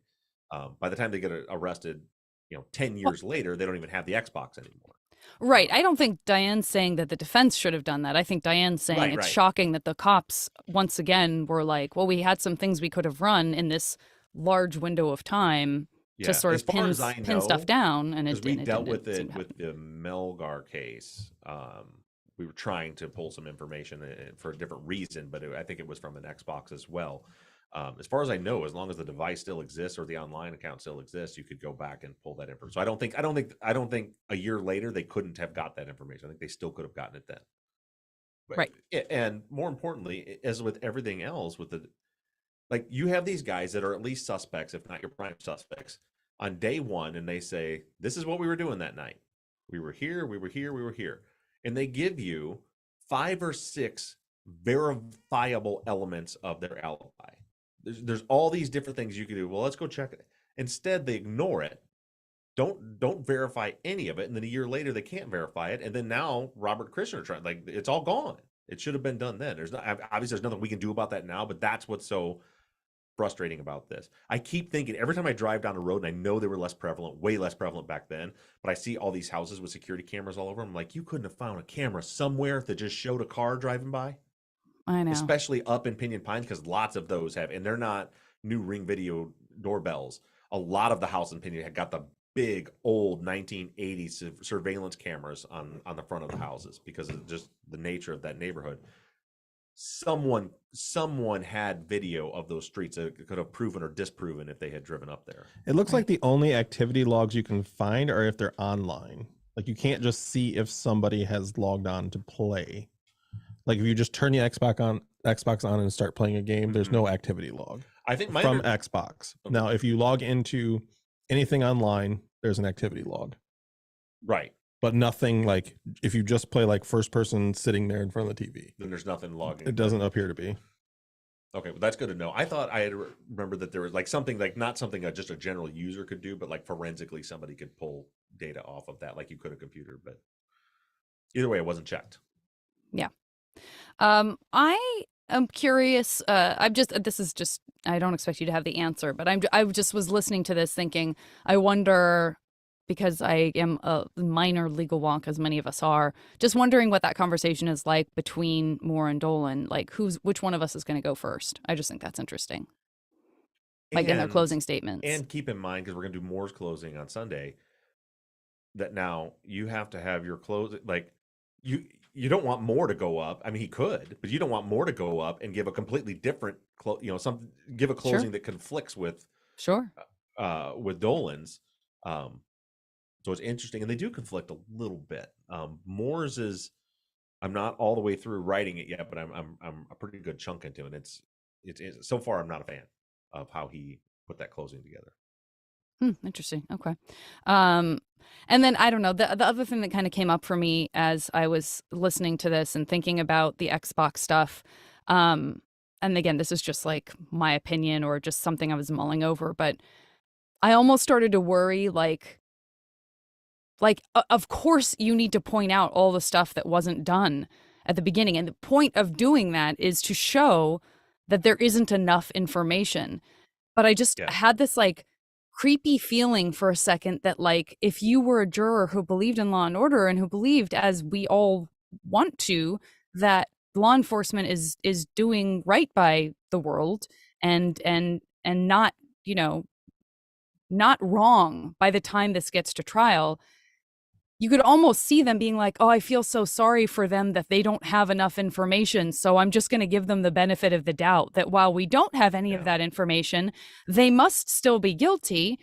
By the time they get arrested, 10 years later, they don't even have the Xbox anymore. Right. I don't think Diane's saying that the defense should have done that. I think Diane's saying it's shocking that the cops, once again, were like, well, we had some things we could have run in this large window of time to sort of pin stuff down. And we dealt with it with the Melgar case. We were trying to pull some information for a different reason, but I think it was from an Xbox as well. As far as I know, as long as the device still exists or the online account still exists, you could go back and pull that information. So I don't think a year later they couldn't have got that information. I think they still could have gotten it then. Right. And more importantly, as with everything else, you have these guys that are at least suspects, if not your prime suspects, on day one, and they say, this is what we were doing that night. We were here, we were here, we were here. And they give you 5 or 6 verifiable elements of their alibi. There's all these different things you can do. Well, let's go check it. Instead, they ignore it. Don't verify any of it. And then a year later, they can't verify it. And then now Robert Christian trying, it's all gone. It should have been done then. Obviously there's nothing we can do about that now, but that's what's so frustrating about this. I keep thinking every time I drive down the road, and I know they were less prevalent, way less prevalent back then, but I see all these houses with security cameras all over them. I'm like, you couldn't have found a camera somewhere that just showed a car driving by? I know. Especially up in Pinyon Pines, because lots of those have, and they're not new Ring video doorbells. A lot of the house in Pinyon had got the big old 1980s surveillance cameras on the front of the houses because of just the nature of that neighborhood. Someone had video of those streets that could have proven or disproven if they had driven up there. It looks like the only activity logs you can find are if they're online. Like you can't just see if somebody has logged on to play. Like if you just turn the Xbox on and start playing a game, there's no activity log. I think from Xbox. Okay. Now, if you log into anything online, there's an activity log. Right. But nothing like if you just play like first person sitting there in front of the TV. Then there's nothing logging. It doesn't appear to be. Okay, well that's good to know. I thought I had remembered that there was like something like not something that just a general user could do, but like forensically somebody could pull data off of that like you could a computer. But either way, it wasn't checked. Yeah. I am curious. I don't expect you to have the answer, but I just was listening to this thinking, I wonder, because I am a minor legal wonk, as many of us are, just wondering what that conversation is like between Moore and Dolan. Like which one of us is going to go first? I just think that's interesting. Like in their closing statements. And keep in mind, because we're going to do Moore's closing on Sunday, that now you have to have your closing, like you don't want Moore to go up. I mean, he could, but you don't want Moore to go up and give a completely different, give a closing that conflicts with with Dolan's. So it's interesting, and they do conflict a little bit. Moore's is, I'm not all the way through writing it yet, but I'm a pretty good chunk into it. It's so far I'm not a fan of how he put that closing together. Interesting. Okay. And then I don't know, the other thing that kind of came up for me as I was listening to this and thinking about the Xbox stuff, and again, this is just like my opinion or just something I was mulling over, but I almost started to worry, like of course you need to point out all the stuff that wasn't done at the beginning, and the point of doing that is to show that there isn't enough information. But I just had this like creepy feeling for a second that like if you were a juror who believed in law and order and who believed, as we all want to, that law enforcement is doing right by the world and not, not wrong by the time this gets to trial, you could almost see them being like, oh, I feel so sorry for them that they don't have enough information, so I'm just going to give them the benefit of the doubt that while we don't have any of that information, they must still be guilty.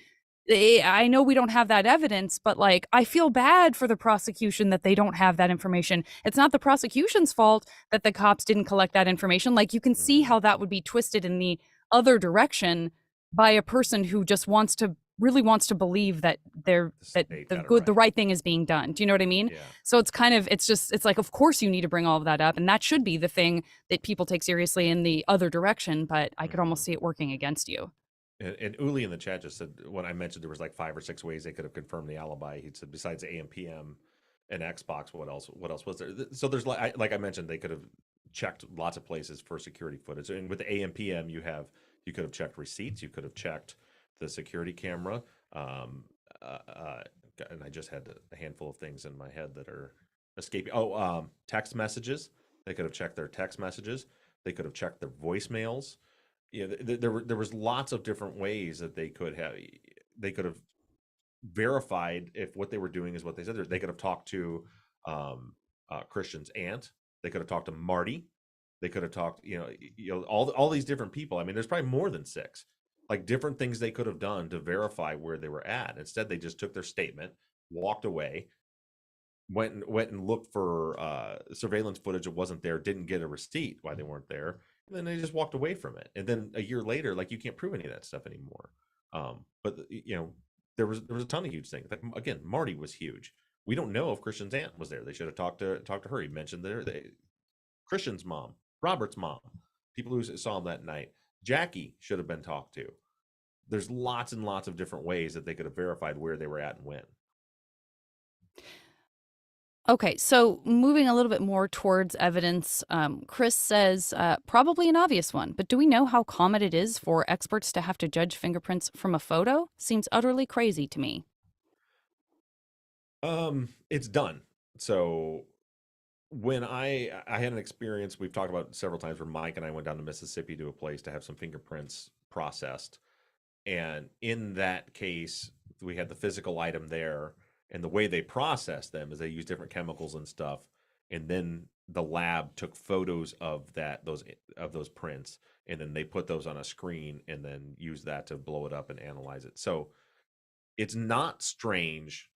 I know we don't have that evidence, but like, I feel bad for the prosecution that they don't have that information. It's not the prosecution's fault that the cops didn't collect that information. Like, you can see how that would be twisted in the other direction by a person who just wants to really wants to believe that the right thing is being done. Do you know what I mean? Yeah. So it's like, of course you need to bring all of that up, and that should be the thing that people take seriously in the other direction, but I could almost see it working against you. And Uli in the chat just said, when I mentioned there was like 5 or 6 ways they could have confirmed the alibi, he said besides AM, PM, and Xbox, what else was there? So there's like I mentioned, they could have checked lots of places for security footage. And with the AM, PM, you could have checked receipts, you could have checked the security camera. And I just had a handful of things in my head that are escaping. Text messages. They could have checked their text messages. They could have checked their voicemails. Yeah, there was lots of different ways that they could have verified if what they were doing is what they said. They could have talked to Christian's aunt. They could have talked to Marty. They could have talked, all these different people. I mean, there's probably more than 6, like different things they could have done to verify where they were at. Instead, they just took their statement, walked away, went and looked for surveillance footage that wasn't there, didn't get a receipt why they weren't there, and then they just walked away from it. And then a year later, like, you can't prove any of that stuff anymore. But there was a ton of huge things. Like, again, Marty was huge. We don't know if Christian's aunt was there. They should have talked to her. He mentioned Christian's mom, Robert's mom, people who saw him that night. Jackie should have been talked to. There's lots and lots of different ways that they could have verified where they were at and when. Okay, so moving a little bit more towards evidence, Chris says probably an obvious one, but do we know how common it is for experts to have to judge fingerprints from a photo? Seems utterly crazy to me. It's done. So when I had an experience we've talked about several times where Mike and I went down to Mississippi to a place to have some fingerprints processed. And in that case, we had the physical item there. And the way they process them is they use different chemicals and stuff, and then the lab took photos of those prints, and then they put those on a screen and then use that to blow it up and analyze it. So it's not strange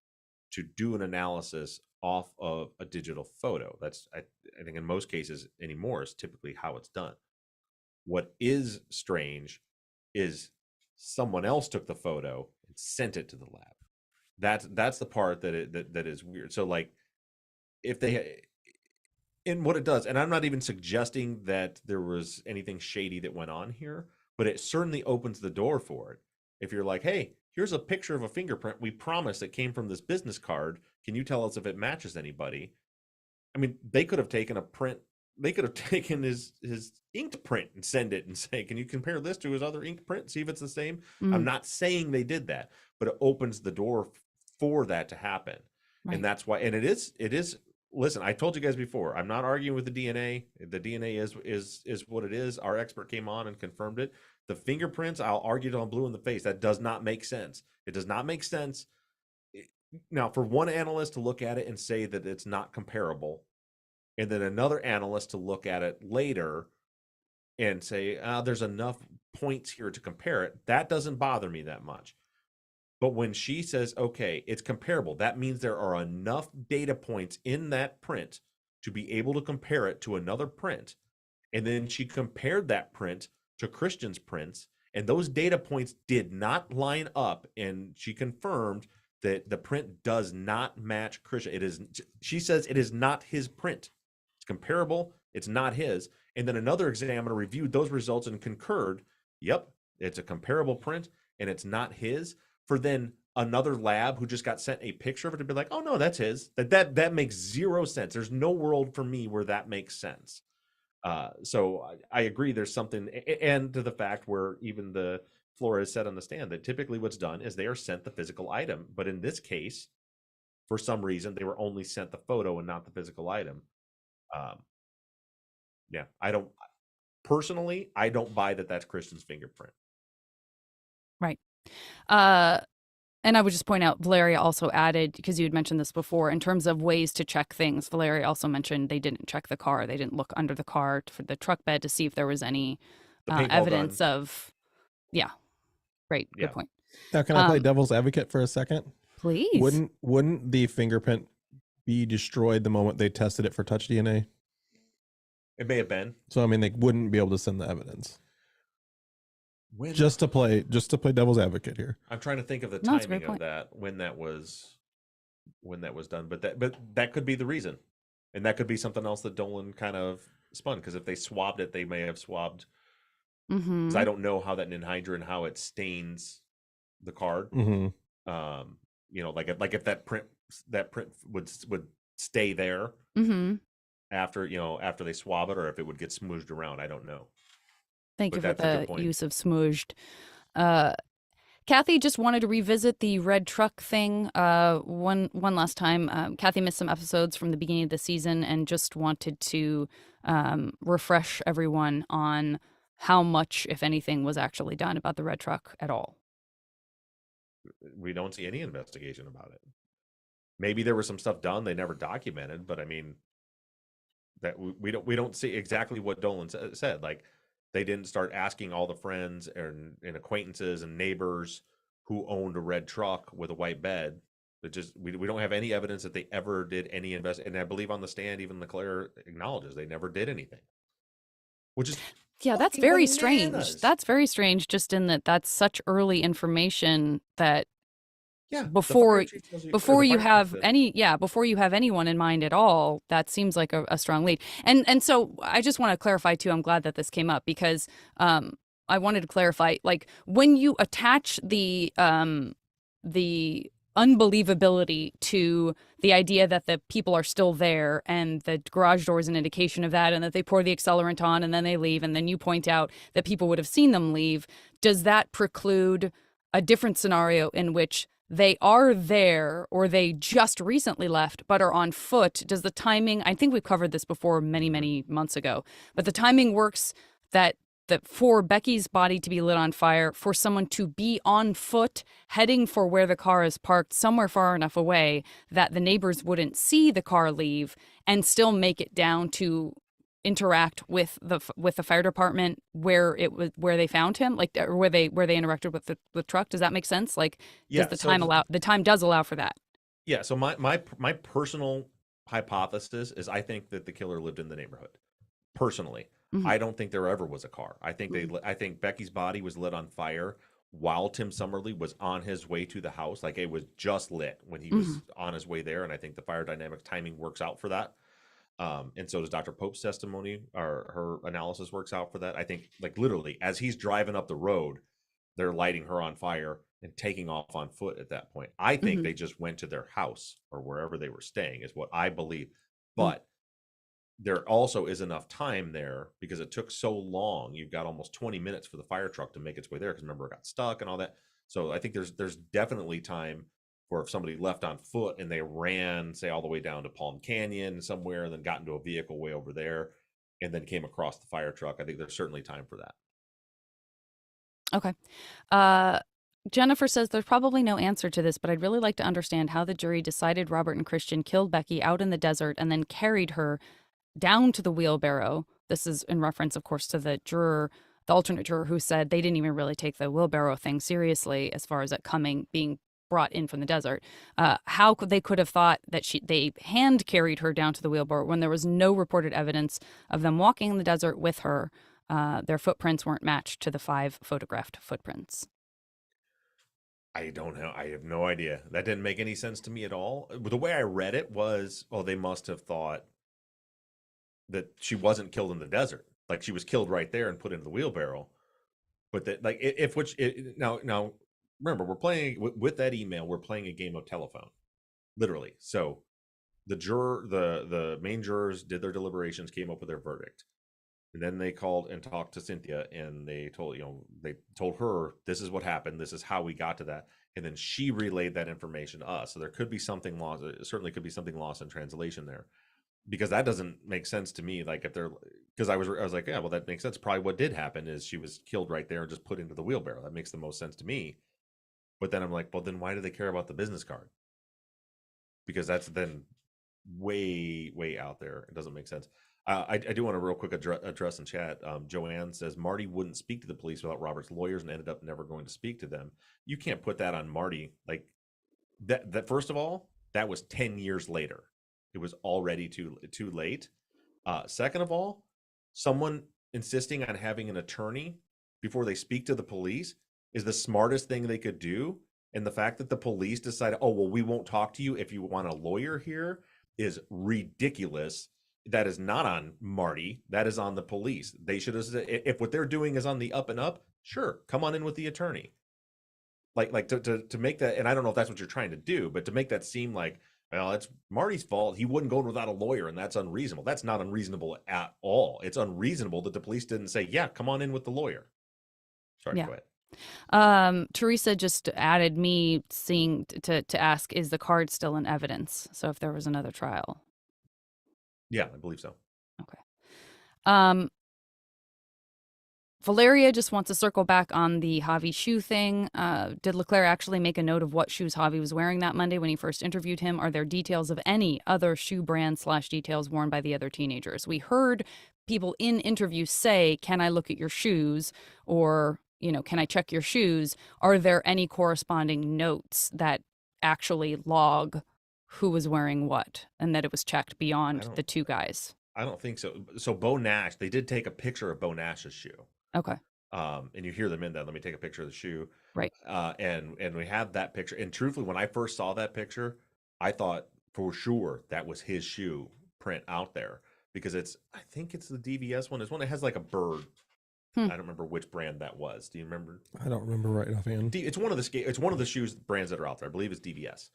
to do an analysis off of a digital photo. That's I think in most cases anymore is typically how it's done. What is strange is someone else took the photo and sent it to the lab. That's the part that is weird. So, like, if they, and what it does, and I'm not even suggesting that there was anything shady that went on here, but it certainly opens the door for it. If you're like, hey, here's a picture of a fingerprint we promised that came from this business card, can you tell us if it matches anybody? I mean, they could have taken a print. They could have taken his inked print and send it and say, can you compare this to his other inked print, see if it's the same? I'm not saying they did that, but it opens the door for that to happen. Right. And that's why, and it is, listen, I told you guys before, I'm not arguing with the DNA. The DNA is what it is. Our expert came on and confirmed it. The fingerprints, I'll argue till I'm blue in the face. That does not make sense. It does not make sense. Now, for one analyst to look at it and say that it's not comparable, and then another analyst to look at it later and say, there's enough points here to compare it, that doesn't bother me that much. But when she says, okay, it's comparable, that means there are enough data points in that print to be able to compare it to another print. And then she compared that print to Christian's prints, and those data points did not line up. And she confirmed that the print does not match Christian. She says it is not his print. It's comparable. It's not his. And then another examiner reviewed those results and concurred, yep, it's a comparable print and it's not his. For then another lab who just got sent a picture of it to be like, oh no, that's his. That makes zero sense. There's no world for me where that makes sense. So I agree there's something, and to the fact where even the Flores said on the stand that typically what's done is they are sent the physical item. But in this case, for some reason, they were only sent the photo and not the physical item. Yeah, I don't buy that that's Christian's fingerprint. Right. And I would just point out, Valeria also added, because you had mentioned this before, in terms of ways to check things, Valeria also mentioned they didn't check the car. They didn't look under the car for the truck bed to see if there was any evidence of, yeah, right, Yeah. good point. Now, can I play devil's advocate for a second? Please. Wouldn't the fingerprint be destroyed the moment they tested it for touch DNA? It may have been. So, I mean, they wouldn't be able to send the evidence. When just to play devil's advocate here. I'm trying to think of the No, that's a great timing of point. that, when that was done, but that could be the reason, and that could be something else that Dolan kind of spun, because if they swabbed it, they may have swabbed. Because I don't know how that ninhydrin, how it stains the card. You know, like if that print would stay there after they swab it, or if it would get smooshed around. I don't know. Thank you for that's a good the point. use of smooshed. Kathy just wanted to revisit the red truck thing one last time. Kathy missed some episodes from the beginning of the season and just wanted to refresh everyone on how much, if anything, was actually done about the red truck at all. We don't see any investigation about it. Maybe there was some stuff done they never documented, but I mean, that we don't see exactly what Dolan said. Like, they didn't start asking all the friends and acquaintances and neighbors who owned a red truck with a white bed. It just we don't have any evidence that they ever did any and I believe on the stand even LeClaire acknowledges they never did anything. Which is that's very bananas. strange. That's very strange, just in that's such early information that before you have anyone in mind at all, that seems like a strong lead. And so I just want to clarify too, I'm glad that this came up, because I wanted to clarify, like, when you attach the unbelievability to the idea that the people are still there and the garage door is an indication of that, and that they pour the accelerant on and then they leave, and then you point out that people would have seen them leave, does that preclude a different scenario in which they are there or they just recently left but are on foot? Does the timing, I think we've covered this before many months ago, but the timing works that for Becky's body to be lit on fire, for someone to be on foot heading for where the car is parked somewhere far enough away that the neighbors wouldn't see the car leave and still make it down to interact with the fire department where they found him, like, or where they interacted with the truck. Does that make sense? Like, does the time the time does allow for that? Yeah. So my personal hypothesis is I think that the killer lived in the neighborhood. Personally, I don't think there ever was a car. I think I think Becky's body was lit on fire while Tim Summerly was on his way to the house. Like, it was just lit when he was on his way there, and I think the fire dynamic timing works out for that. And so does Dr. Pope's testimony, or her analysis works out for that. I think, like, literally as he's driving up the road, they're lighting her on fire and taking off on foot at that point. I think they just went to their house or wherever they were staying, is what I believe. But there also is enough time there because it took so long. You've got almost 20 minutes for the fire truck to make its way there, because remember, it got stuck and all that. So I think there's definitely time for if somebody left on foot and they ran, say, all the way down to Palm Canyon somewhere and then got into a vehicle way over there and then came across the fire truck. I think there's certainly time for that. Okay. Jennifer says there's probably no answer to this, but I'd really like to understand how the jury decided Robert and Christian killed Becky out in the desert and then carried her down to the wheelbarrow. This is in reference, of course, to the alternate juror who said they didn't even really take the wheelbarrow thing seriously as far as it being brought in from the desert. How could have thought that they hand carried her down to the wheelbarrow when there was no reported evidence of them walking in the desert with her? Their footprints weren't matched to the 5 photographed footprints. I don't know. I have no idea. That didn't make any sense to me at all. The way I read it was, they must have thought that she wasn't killed in the desert. Like, she was killed right there and put into the wheelbarrow. But that, like, now remember, we're playing with that email. We're playing a game of telephone, literally. So the main jurors did their deliberations, came up with their verdict, and then they called and talked to Cynthia, and they told her, this is what happened, this is how we got to that, and then she relayed that information to us. So there could be something lost. Certainly could be something lost in translation there, because that doesn't make sense to me. Like, if they're, because I was like, yeah, well, that makes sense. Probably what did happen is she was killed right there and just put into the wheelbarrow. That makes the most sense to me. But then I'm like, well, then why do they care about the business card? Because that's then way out there. It doesn't make sense. I do want to real quick address in chat. Joanne says Marty wouldn't speak to the police without Robert's lawyers and ended up never going to speak to them. You can't put that on Marty. Like, that first of all, that was 10 years later. It was already too late. Second of all, someone insisting on having an attorney before they speak to the police is the smartest thing they could do. And the fact that the police decided, oh, well, we won't talk to you if you want a lawyer here is ridiculous. That is not on Marty. That is on the police. They should have said, if what they're doing is on the up and up, sure, come on in with the attorney. Like to make that, and I don't know if that's what you're trying to do, but to make that seem like, well, it's Marty's fault. He wouldn't go in without a lawyer, and that's unreasonable. That's not unreasonable at all. It's unreasonable that the police didn't say, yeah, come on in with the lawyer. Sorry, Yeah. go ahead. Teresa just added me seeing to ask, is the card still in evidence? So if there was another trial. Yeah, I believe so. Okay. Valeria just wants to circle back on the Javi shoe thing. Did Leclerc actually make a note of what shoes Javi was wearing that Monday when he first interviewed him? Are there details of any other shoe brand / details worn by the other teenagers? We heard people in interviews say, can I look at your shoes? Or, can I check your shoes? Are there any corresponding notes that actually log who was wearing what and that it was checked beyond the two guys? I don't think so. So Bo Nash, they did take a picture of Bo Nash's shoe. Okay. And you hear them in that. Let me take a picture of the shoe. Right. And we have that picture. And truthfully, when I first saw that picture, I thought for sure that was his shoe print out there because I think it's the DVS one. It's one that has like a bird. I don't remember which brand that was. Do you remember? I don't remember right offhand. It's one of the shoes brands that are out there. I believe it's DVS.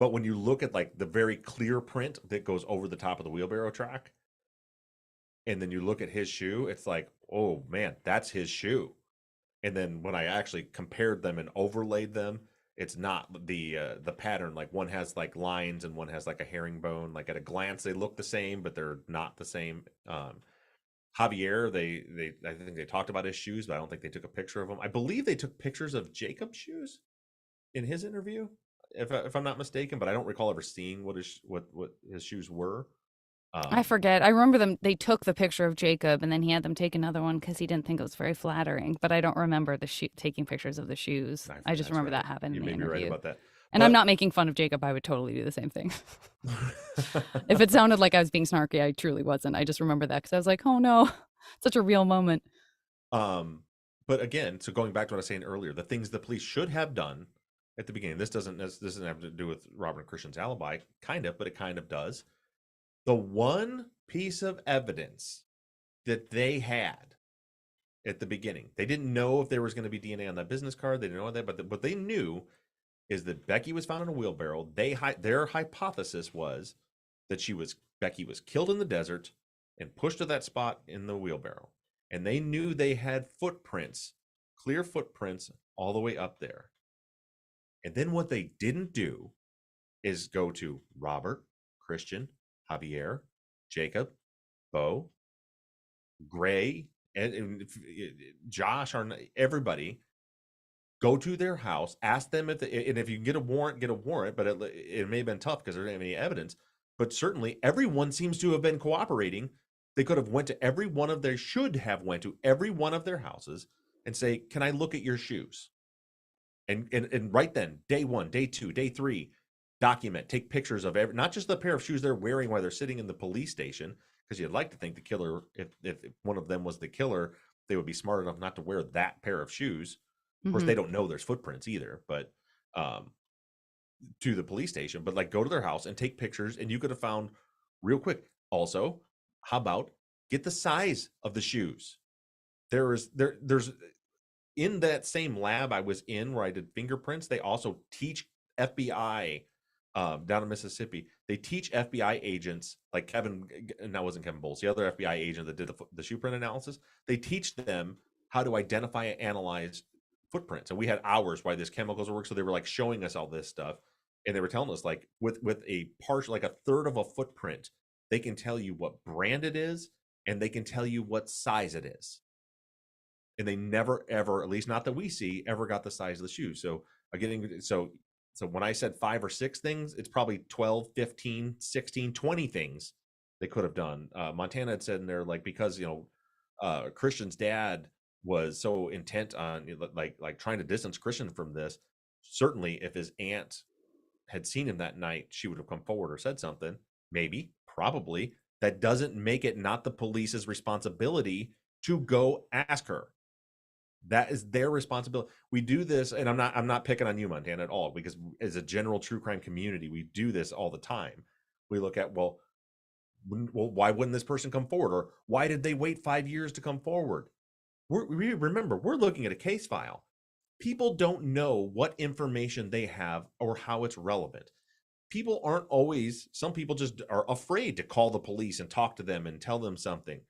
But when you look at like the very clear print that goes over the top of the wheelbarrow track, and then you look at his shoe, it's like, oh man, that's his shoe. And then when I actually compared them and overlaid them, it's not the pattern. Like one has like lines and one has like a herringbone. Like at a glance, they look the same, but they're not the same. Javier, I think they talked about his shoes, but I don't think they took a picture of them. I believe they took pictures of Jacob's shoes in his interview, if I'm not mistaken. But I don't recall ever seeing what his shoes were. I forget. I remember they took the picture of Jacob and then he had them take another one because he didn't think it was very flattering. But I don't remember taking pictures of the shoes. I just remember that happened in the interview. Right about that. And I'm not making fun of Jacob. I would totally do the same thing. If it sounded like I was being snarky, I truly wasn't. I just remember that because I was like, oh no, such a real moment. But again, so going back to what I was saying earlier, the things the police should have done at the beginning, this doesn't have to do with Robert and Christian's alibi, kind of, but it kind of does. The one piece of evidence that they had at the beginning, they didn't know if there was going to be DNA on that business card. They didn't know that, but what they knew is that Becky was found in a wheelbarrow. Their hypothesis was that Becky was killed in the desert and pushed to that spot in the wheelbarrow. And they knew they had footprints, clear footprints all the way up there. And then what they didn't do is go to Robert, Christian, Javier, Jacob, Bo, Gray, and Josh, everybody. Go to their house, ask them and if you can get a warrant, but it may have been tough because there didn't have any evidence. But certainly everyone seems to have been cooperating. They could have should have went to every one of their houses and say, can I look at your shoes? And right then, day 1, day 2, day 3, document, take pictures of not just the pair of shoes they're wearing while they're sitting in the police station, because you'd like to think the killer, if one of them was the killer, they would be smart enough not to wear that pair of shoes. Of course, they don't know there's footprints either, but to the police station, but like go to their house and take pictures, and you could have found real quick. Also, how about get the size of the shoes? There's in that same lab I was in where I did fingerprints, they also teach FBI down in Mississippi. They teach FBI agents like Kevin, and that wasn't Kevin Bowles, the other FBI agent that did the shoe print analysis. They teach them how to identify and analyze footprints. And we had hours why this chemicals work. So they were like showing us all this stuff. And they were telling us like with a partial, like a third of a footprint, they can tell you what brand it is and they can tell you what size it is. And they never, ever, at least not that we see, ever got the size of the shoe. So so when I said 5 or 6 things, it's probably 12, 15, 16, 20 things they could have done. Montana had said in there, like, because, Christian's dad was so intent on like trying to distance Christian from this. Certainly if his aunt had seen him that night, she would have come forward or said something. Maybe, probably. That doesn't make it not the police's responsibility to go ask her. That is their responsibility. We do this, and I'm not picking on you, Montana, at all, because as a general true crime community, we do this all the time. We look at, well, why wouldn't this person come forward, or why did they wait 5 years to come forward? We remember, we're looking at a case file. People don't know what information they have or how it's relevant. People aren't always, some people just are afraid to call the police and talk to them and tell them something.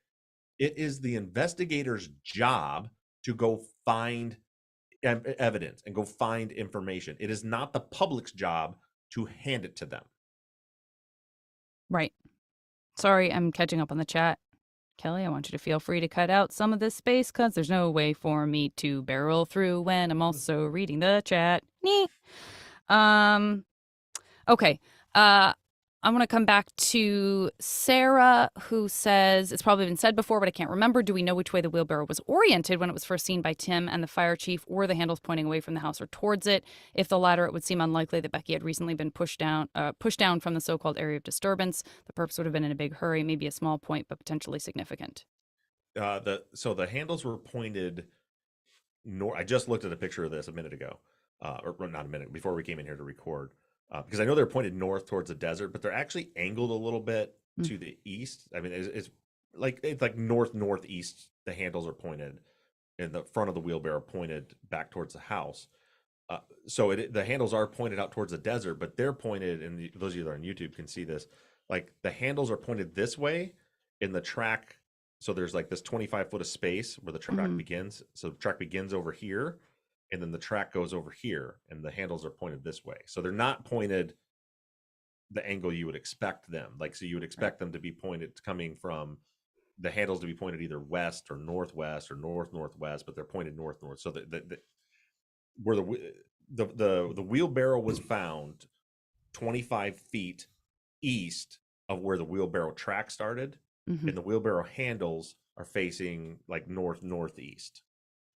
It is the investigator's job to go find evidence and go find information. It is not the public's job to hand it to them. Right. Sorry, I'm catching up on the chat. Kelly, I want you to feel free to cut out some of this space because there's no way for me to barrel through when I'm also reading the chat. Nee. Okay. I want to come back to Sarah, who says, it's probably been said before, but I can't remember. Do we know which way the wheelbarrow was oriented when it was first seen by Tim and the fire chief? Were the handles pointing away from the house or towards it? If the latter, it would seem unlikely that Becky had recently been pushed down from the so-called area of disturbance. The perps would have been in a big hurry, maybe a small point, but potentially significant. So the handles were pointed north. I just looked at a picture of this a minute ago, or not a minute, before we came in here to record. Because I know they're pointed north towards the desert, but they're actually angled a little bit to the east. I mean, it's like northeast. The handles are pointed, and the front of the wheelbarrow pointed back towards the house. So the handles are pointed out towards the desert, but they're pointed, and those of you that are on YouTube can see this. Like the handles are pointed this way, in the track. So there's like this 25 foot of space where the track begins. So the track begins over here. And then the track goes over here, and the handles are pointed this way. So they're not pointed the angle you would expect them. Like, so you would expect them to be pointed, coming from the handles to be pointed either west or northwest or northwest, but they're pointed north. So where the wheelbarrow was found 25 feet east of where the wheelbarrow track started, and the wheelbarrow handles are facing like northeast.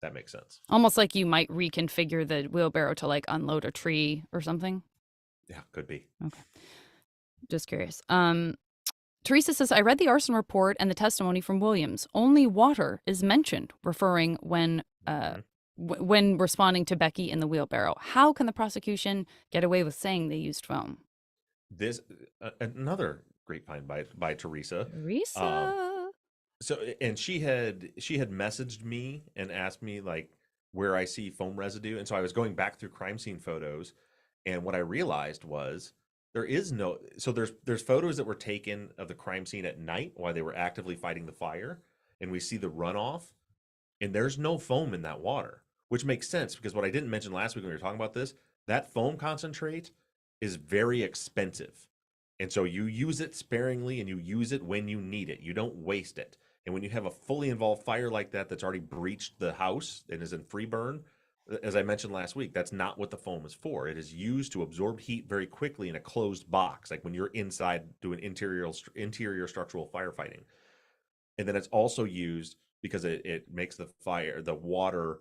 That makes sense. Almost like you might reconfigure the wheelbarrow to like unload a tree or something. Yeah, could be. Okay. Just curious. Teresa says, I read the arson report and the testimony from Williams. Only water is mentioned, referring when responding to Becky in the wheelbarrow. How can the prosecution get away with saying they used foam? This another great find by Teresa. So, and she had messaged me and asked me like where I see foam residue, and so I was going back through crime scene photos, and what I realized was there's photos that were taken of the crime scene at night while they were actively fighting the fire, and we see the runoff, and there's no foam in that water, which makes sense because what I didn't mention last week when we were talking about this, that foam concentrate is very expensive. And so you use it sparingly and you use it when you need it. You don't waste it. And when you have a fully involved fire like that that's already breached the house and is in free burn, as I mentioned last week, that's not what the foam is for. It is used to absorb heat very quickly in a closed box, like when you're inside doing interior structural firefighting. And then it's also used because it makes the water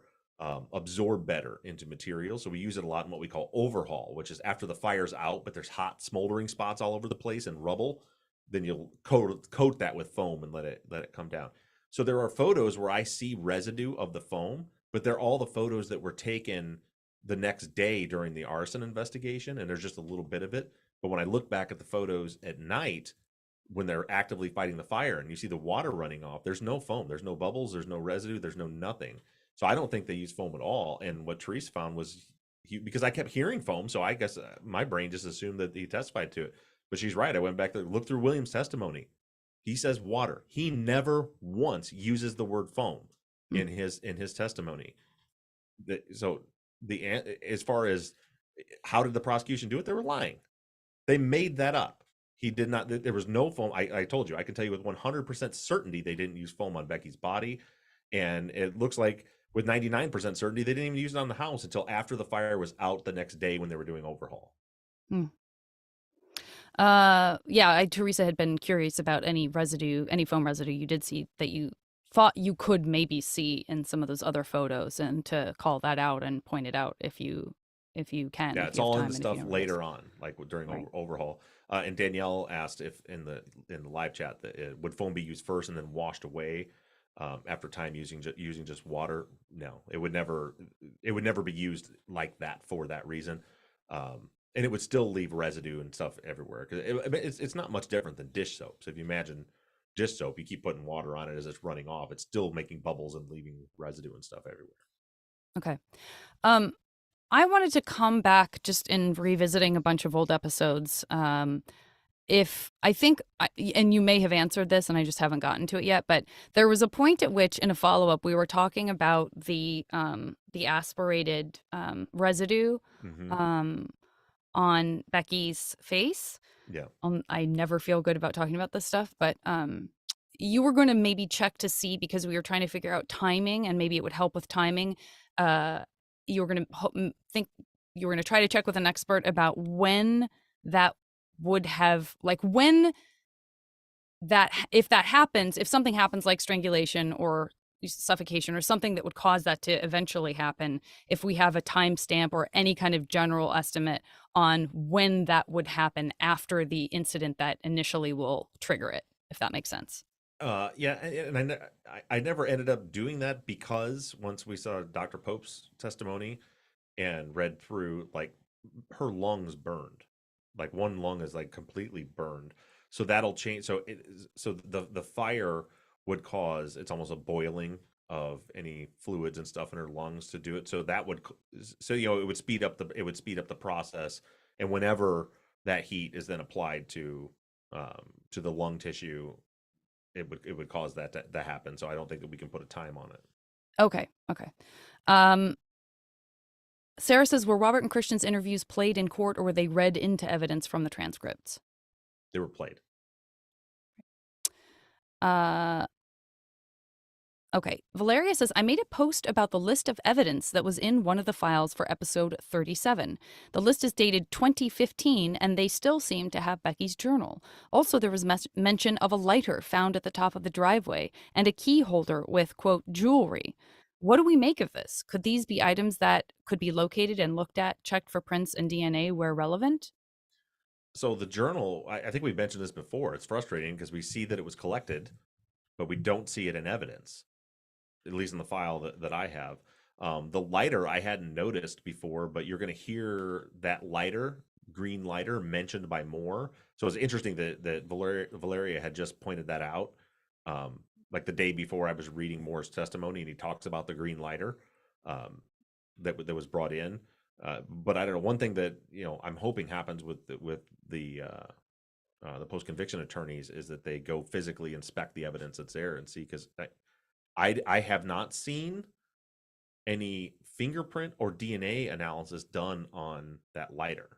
absorb better into materials. So we use it a lot in what we call overhaul, which is after the fire's out, but there's hot smoldering spots all over the place and rubble. Then you'll coat that with foam and let it come down. So there are photos where I see residue of the foam, but they're all the photos that were taken the next day during the arson investigation, and there's just a little bit of it. But when I look back at the photos at night, when they're actively fighting the fire and you see the water running off, there's no foam, there's no bubbles, there's no residue, there's no nothing. So I don't think they use foam at all. And what Teresa found was, because I kept hearing foam, so I guess my brain just assumed that he testified to it. But she's right. I went back to look through Williams' testimony. He says water. He never once uses the word foam in his testimony. So as far as how did the prosecution do it, they were lying. They made that up. He did not. There was no foam. I told you. I can tell you with 100% certainty they didn't use foam on Becky's body, and it looks like with 99% certainty they didn't even use it on the house until after the fire was out the next day when they were doing overhaul. Teresa had been curious about any foam residue you did see that you thought you could maybe see in some of those other photos, and to call that out and point it out if you can. Yeah, it's all in the stuff later on, like during overhaul. And Danielle asked if in the live chat that would foam be used first and then washed away. after time using just water. No, it would never be used like that for that reason. And it would still leave residue and stuff everywhere, because it's not much different than dish soap. So if you imagine dish soap, you keep putting water on it as it's running off, it's still making bubbles and leaving residue and stuff everywhere. Okay. I wanted to come back just in revisiting a bunch of old episodes. If I think, and you may have answered this and I just haven't gotten to it yet, but there was a point at which in a follow-up we were talking about the aspirated residue on Becky's face. Yeah. I never feel good about talking about this stuff, but you were going to maybe check to see, because we were trying to figure out timing and maybe it would help with timing. You were going to try to check with an expert about when that would have, like, when that, if that happens, if something happens like strangulation or suffocation or something that would cause that to eventually happen, if we have a timestamp or any kind of general estimate on when that would happen after the incident that initially will trigger it, if that makes sense. Yeah, and I never ended up doing that, because once we saw Dr. Pope's testimony and read through, like, her lungs burned, like one lung is like completely burned, so that'll change. So the fire would cause, it's almost a boiling of any fluids and stuff in her lungs to do it. So that would, it would speed up the process, and whenever that heat is then applied to the lung tissue, it would cause that to happen. So I don't think that we can put a time on it. Okay. Sarah says, were Robert and Christian's interviews played in court, or were they read into evidence from the transcripts? They were played. Okay. Valeria says, I made a post about the list of evidence that was in one of the files for episode 37. The list is dated 2015, and they still seem to have Becky's journal. Also, there was mention of a lighter found at the top of the driveway and a key holder with, quote, jewelry. What do we make of this? Could these be items that could be located and looked at, checked for prints and DNA where relevant? So the journal, I think we mentioned this before. It's frustrating because we see that it was collected, but we don't see it in evidence, at least in the file that I have. The lighter I hadn't noticed before, but you're going to hear that lighter, green lighter, mentioned by Moore. So it's interesting that Valeria had just pointed that out. Like the day before I was reading Moore's testimony, and he talks about the green lighter that was brought in. But I don't know. One thing that I'm hoping happens with the post-conviction attorneys is that they go physically inspect the evidence that's there and see, because I have not seen any fingerprint or DNA analysis done on that lighter.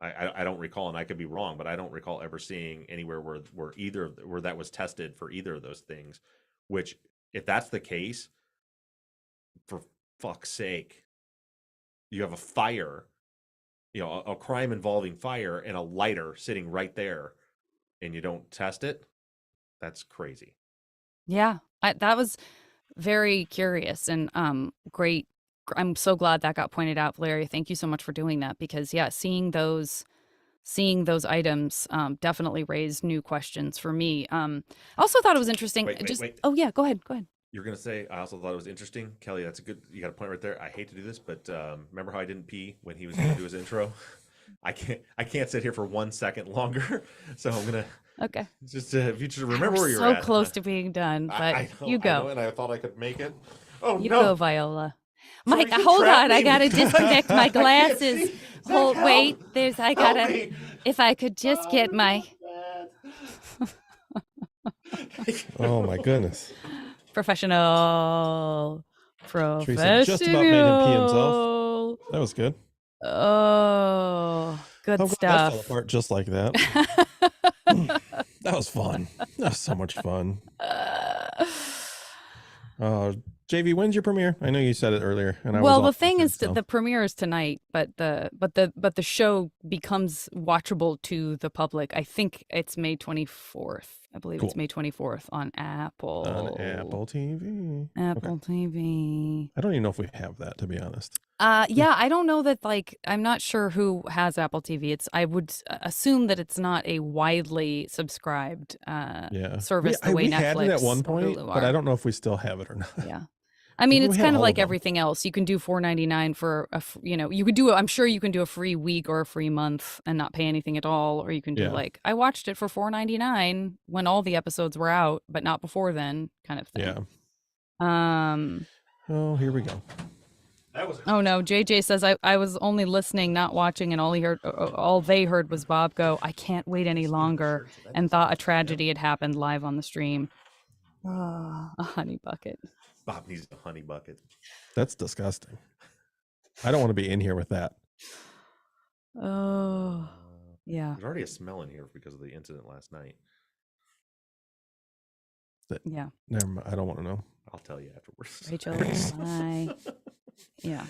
I don't recall, and I could be wrong, but I don't recall ever seeing anywhere where that was tested for either of those things. Which, if that's the case, for fuck's sake, you have a fire, a crime involving fire, and a lighter sitting right there, and you don't test it. That's crazy. Yeah, that was very curious and great. I'm so glad that got pointed out, Valeria. Thank you so much for doing that, because yeah, seeing those items definitely raised new questions for me. I also thought it was interesting. Wait. Oh yeah, go ahead. You're gonna say I also thought it was interesting, Kelly. You got a point right there. I hate to do this, but remember how I didn't pee when he was gonna do his intro? I can't sit here for 1 second longer, so I'm gonna. Okay. Just if you just remember where you're at. So close to being done, but you go. I know, and I thought I could make it. Oh, you no. go, Viola. Mike, hold on. I gotta disconnect my glasses. Hold, wait. If I could just get my. Oh my goodness. Professional. Teresa just about made him pee himself. That was good. Oh, good stuff. That fell apart just like that. That was fun. That was so much fun. JV, when's your premiere? I know you said it earlier. And the thing is, the premiere is tonight. the show becomes watchable to the public. I think it's May 24th. I believe Cool. it's May 24th on Apple. On Apple TV. Apple TV. I don't even know if we have that, to be honest. Yeah, I don't know that, like, I'm not sure who has Apple TV. I would assume that it's not a widely subscribed service the way we Netflix had it at one or point, Hulu but are. I don't know if we still have it or not. Yeah. I mean, We it's had kind of all like of them. everything else. You can do $4.99 for you could do I'm sure you can do a free week or a free month and not pay anything at all, or you can do like, I watched it for $4.99 when all the episodes were out, but not before then, kind of thing. Yeah. Oh, here we go. Oh no, JJ says I was only listening, not watching, and all they heard was Bob go, "I can't wait any longer," and thought a tragedy had happened live on the stream. A honey bucket. Bob needs a honey bucket. That's disgusting. I don't want to be in here with that. Oh, yeah. There's already a smell in here because of the incident last night. Yeah. Never mind. I don't want to know. I'll tell you afterwards. Rachel, hi. Yeah.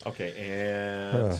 Okay, and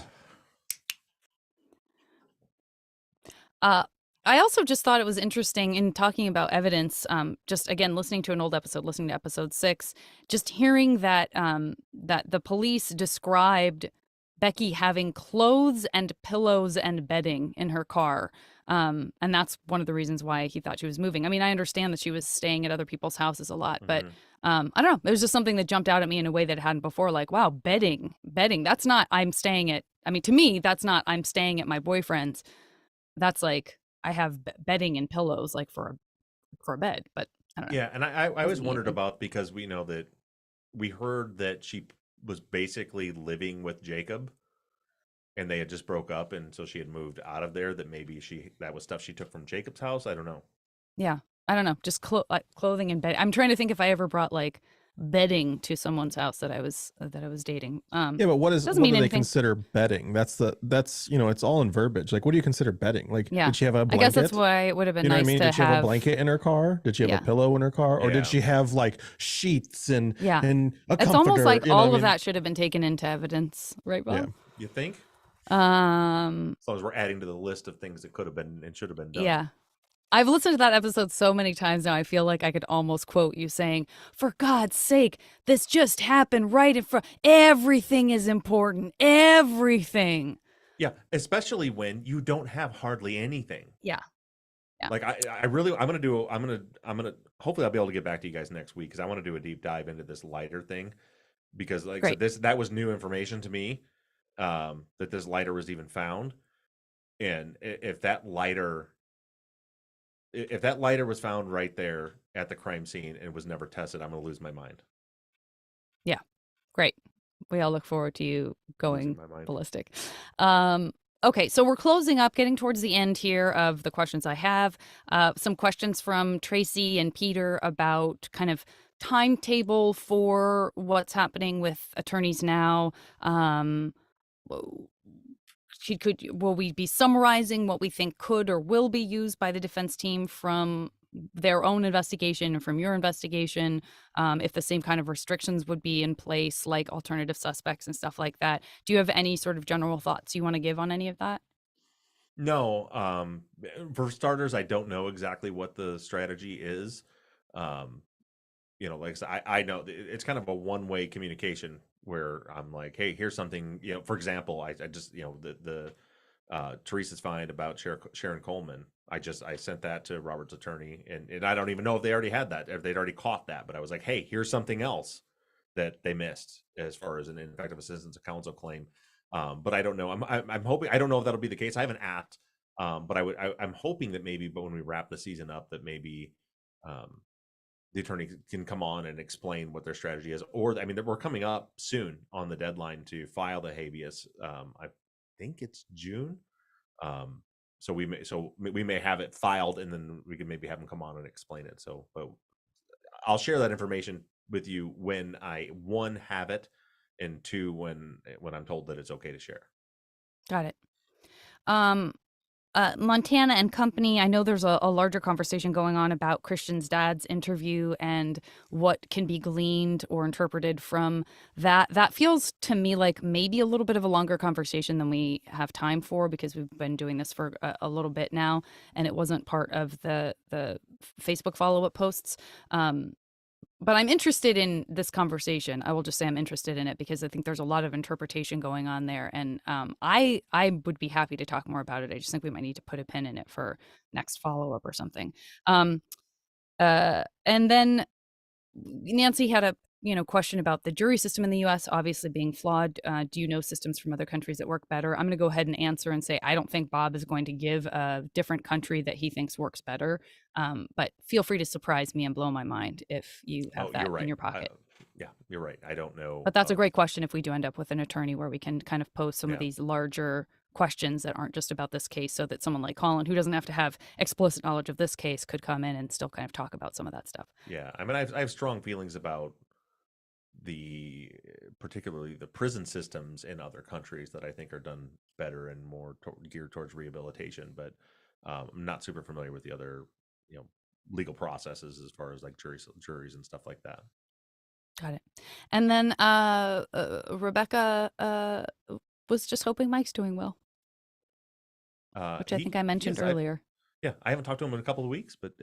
I also just thought it was interesting in talking about evidence, just again listening to an old episode, listening to episode 6, just hearing that that the police described Becky having clothes and pillows and bedding in her car. And that's one of the reasons why he thought she was moving. I mean, I understand that she was staying at other people's houses a lot, but I don't know. It was just something that jumped out at me in a way that it hadn't before. Like, wow, bedding. That's not to me, that's not I'm staying at my boyfriend's. That's like, I have bedding and pillows like for a bed, but I don't know. Yeah, and I always wondered about, because we know that we heard that she was basically living with Jacob and they had just broke up, and so she had moved out of there, that maybe that was stuff she took from Jacob's house. I don't know. Yeah, I don't know. Just clothing and bed. I'm trying to think if I ever brought like bedding to someone's house that I was dating. Yeah, but what do they consider bedding? That's it's all in verbiage. Like, what do you consider bedding? Like, did she have a blanket? I guess that's why it would have been nice to have. Did she have a blanket in her car? Did she have a pillow in her car? Or did she have like sheets and a comforter? It's almost like all of that should have been taken into evidence, right, Bob? Yeah. You think? As long as we're adding to the list of things that could have been and should have been done. Yeah. I've listened to that episode so many times now, I feel like I could almost quote you saying, "For God's sake, this just happened right in front. Everything is important. Everything." Yeah, especially when you don't have hardly anything. Yeah. Like I'm gonna hopefully I'll be able to get back to you guys next week, because I want to do a deep dive into this lighter thing, because like I said, that was new information to me, that this lighter was even found, and if that lighter was found right there at the crime scene and was never tested, I'm going to lose my mind. Yeah. Great. We all look forward to you going ballistic. Okay, so we're closing up, getting towards the end here of the questions I have. Some questions from Tracy and Peter about kind of timetable for what's happening with attorneys now. Will we be summarizing what we think could or will be used by the defense team from their own investigation and from your investigation, if the same kind of restrictions would be in place, like alternative suspects and stuff like that? Do you have any sort of general thoughts you want to give on any of that? No. For starters, I don't know exactly what the strategy is. Like I said, I know it's kind of a one-way communication, where I'm like, hey, here's something, for example, I just, the Teresa's find about Sharon Coleman. I sent that to Robert's attorney, and I don't even know if they already had that, if they'd already caught that, but I was like, hey, here's something else that they missed as far as an ineffective assistance of counsel claim. But I don't know. I'm hoping, I don't know if that'll be the case. I haven't asked, but I'm hoping that maybe, but when we wrap the season up, that maybe, the attorney can come on and explain what their strategy is. Or, I mean, we're coming up soon on the deadline to file the habeas. I think it's June. So we may have it filed, and then we can maybe have them come on and explain it. So, but I'll share that information with you when I, 1, have it, and 2, when I'm told that it's okay to share. Got it. Montana and company, I know there's a larger conversation going on about Christian's dad's interview and what can be gleaned or interpreted from that. That feels to me like maybe a little bit of a longer conversation than we have time for, because we've been doing this for a little bit now, and it wasn't part of the Facebook follow-up posts. But I'm interested in this conversation. I will just say I'm interested in it because I think there's a lot of interpretation going on there. And I would be happy to talk more about it. I just think we might need to put a pin in it for next follow-up or something. And then Nancy had a question about the jury system in the U.S. obviously being flawed. Do you know systems from other countries that work better? I'm going to go ahead and answer and say I don't think Bob is going to give a different country that he thinks works better. But feel free to surprise me and blow my mind if you have that in your pocket. Yeah, you're right. I don't know. But that's a great question if we do end up with an attorney where we can kind of pose some of these larger questions that aren't just about this case, so that someone like Colin, who doesn't have to have explicit knowledge of this case, could come in and still kind of talk about some of that stuff. Yeah, I mean, I have strong feelings about particularly the prison systems in other countries that I think are done better and more geared towards rehabilitation. But I'm not super familiar with the other, legal processes as far as like juries and stuff like that. Got it. And then Rebecca was just hoping Mike's doing well, which I think I mentioned earlier. I haven't talked to him in a couple of weeks, but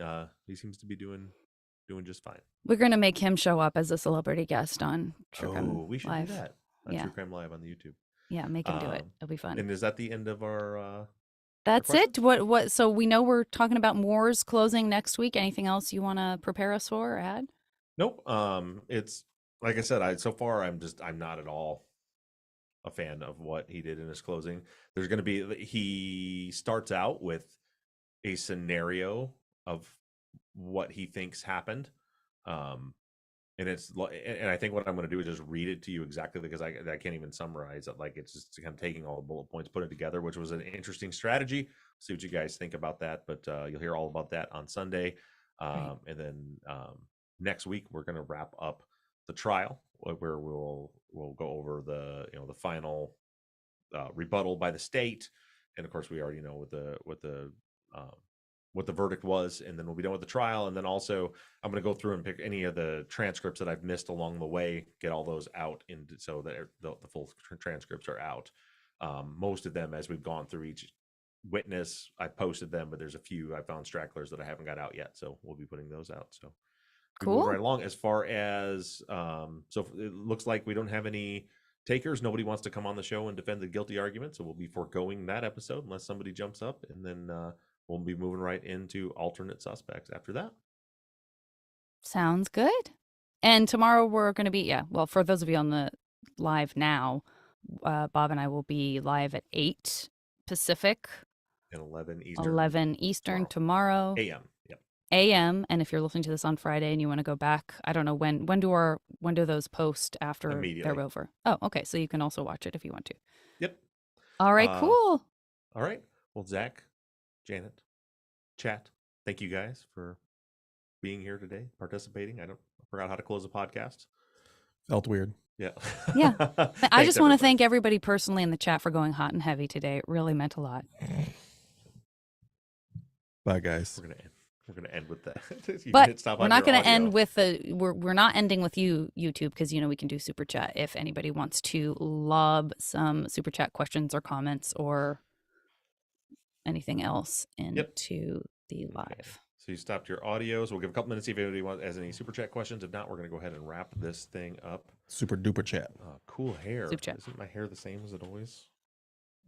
he seems to be doing just fine. We're going to make him show up as a celebrity guest on True Crime Live. We should do that on True Crime Live on the YouTube. Yeah, make him do it. It'll be fun. And is that the end of our That's it? What so we know we're talking about Moore's closing next week. Anything else you want to prepare us for or add? Nope. It's like I said, so far I'm not at all a fan of what he did in his closing. There's going to be, he starts out with a scenario of what he thinks happened, and I think what I'm going to do is just read it to you exactly, because I can't even summarize it. Like, it's just kind of taking all the bullet points, put it together, which was an interesting strategy. See what you guys think about that, but you'll hear all about that on Sunday. And then next week we're going to wrap up the trial, where we'll go over the the final rebuttal by the state, and of course we already know what the verdict was, and then we'll be done with the trial. And then also I'm going to go through and pick any of the transcripts that I've missed along the way, get all those out, so that the full transcripts are out. Most of them, as we've gone through each witness, I posted them, but there's a few I found stragglers that I haven't got out yet, so we'll be putting those out. So cool. Right along. As far as so it looks like we don't have any takers. Nobody wants to come on the show and defend the guilty argument, so we'll be foregoing that episode unless somebody jumps up, and then we'll be moving right into alternate suspects after that. Sounds good. And tomorrow we're going to be, for those of you on the live now, Bob and I will be live at 8 Pacific and 11 Eastern. 11 Eastern tomorrow. AM. Yep. AM. And if you're listening to this on Friday and you want to go back, I don't know when do those post after they're over? Oh, okay. So you can also watch it if you want to. Yep. All right, cool. All right. Well, Zach, Janet, chat, thank you guys for being here today, participating. I forgot how to close a podcast. Felt weird. Yeah. Yeah. I just want to thank everybody personally in the chat for going hot and heavy today. It really meant a lot. Bye, guys. We're gonna end with that. But we're not going to end with we're not ending with YouTube, because we can do super chat if anybody wants to lob some super chat questions or comments or anything else into the live. Okay. So you stopped your audio, so we'll give a couple minutes, see if anybody has any super chat questions. If not, we're going to go ahead and wrap this thing up. Super duper chat. Cool hair. Super chat. Isn't my hair the same as it always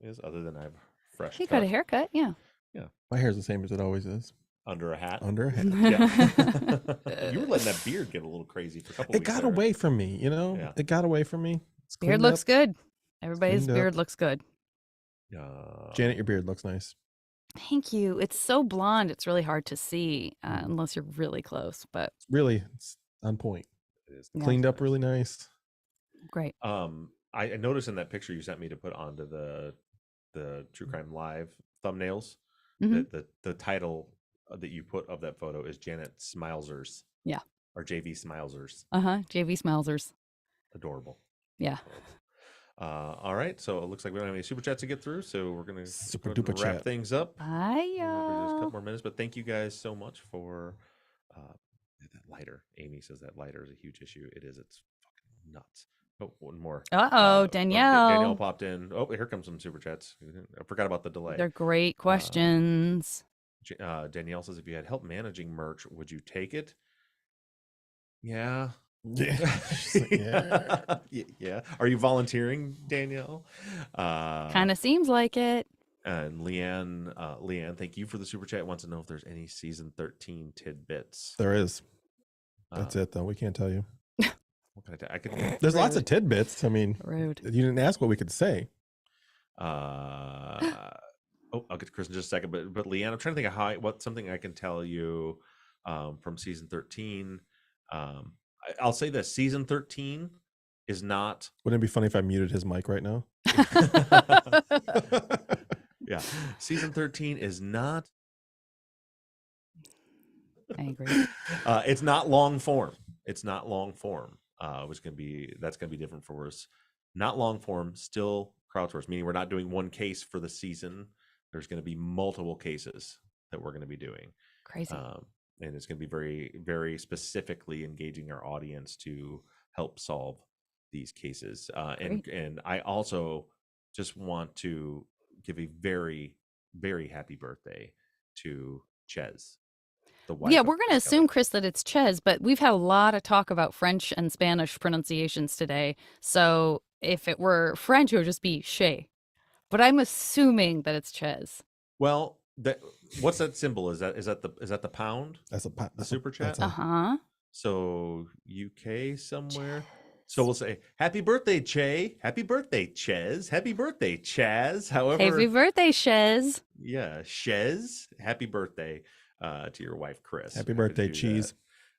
is, other than I've fresh You got a haircut, yeah. Yeah. My hair's the same as it always is. Under a hat? Under a hat. Yeah. You were letting that beard get a little crazy for a couple weeks. It got away from me, Yeah. It got away from me. Beard looks good. Everybody's beard looks good. Janet, your beard looks nice. Thank you. It's so blonde. It's really hard to see unless you're really close. But it's on point. It is cleaned up really nice. Great. I noticed in that picture you sent me to put onto the True Crime Live thumbnails, that the title that you put of that photo is Janet Smilesers. Yeah. Or JV Smilesers. JV Smilesers. Adorable. Yeah. All right, so it looks like we don't have any super chats to get through, so we're gonna Super go ahead and duper wrap chat. things up. Bye, Just a couple y'all. more minutes, but thank you guys so much for that lighter. Amy says that lighter is a huge issue. It is. It's fucking nuts. Oh, one more. Uh-oh, Danielle Danielle. popped in. Oh, here comes some super chats. I forgot about the delay. They're great questions. Danielle says, if you had help managing merch, would you take it? Yeah. Yeah. Yeah. Are you volunteering, Danielle? Kind of seems like it. And Leanne, thank you for the super chat. Wants to know if there's any season 13 tidbits. There is. That's it, though. We can't tell you. What can I can. There's lots of tidbits. I mean, Rude. you didn't ask what we could say. I'll get to Chris in just a second. But Leanne, I'm trying to think of what's something I can tell you from season 13. I'll say this: season 13 is not. Wouldn't it be funny if I muted his mic right now? Yeah, season 13 is not. I agree. It's not long form. It's not long form, that's gonna be different for us. Not long form, still crowdsourced, meaning we're not doing one case for the season. There's going to be multiple cases that we're going to be doing. Crazy. And it's going to be very, very specifically engaging our audience to help solve these cases. And I also just want to give a very, very happy birthday to Ches. Yeah, we're going to assume, Chris, that it's Ches, but we've had a lot of talk about French and Spanish pronunciations today. So if it were French, it would just be Shay. But I'm assuming that it's Ches. Well, what's that symbol? Is that the pound? That's the super chat. So UK somewhere. So we'll say happy birthday, Che. Happy birthday, Ches. Happy birthday, Chaz. However, happy birthday, Shez. Yeah, Shez. Happy birthday to your wife, Chris. Happy birthday, Cheese.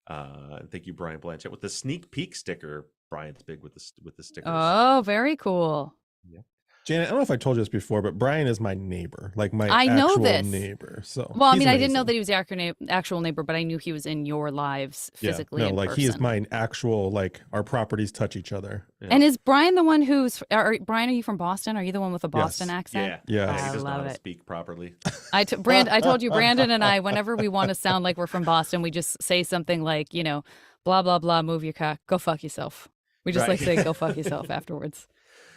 And thank you, Brian Blanchett, with the sneak peek sticker. Brian's big with the stickers. Oh, very cool. Yeah. Janet, I don't know if I told you this before, but Brian is my neighbor, like my actual neighbor. So, well, I mean, I didn't know that he was the actual neighbor, but I knew he was in your lives physically. Yeah, no, like person. He is my actual, like our properties touch each other. Yeah. And is Brian the one who's? Brian, are you from Boston? Are you the one with a Boston accent? Yeah. I he does love not it. Speak properly. I told you, Brandon and I, whenever we want to sound like we're from Boston, we just say something like, blah blah blah, move your cock, go fuck yourself. We just like say, go fuck yourself afterwards.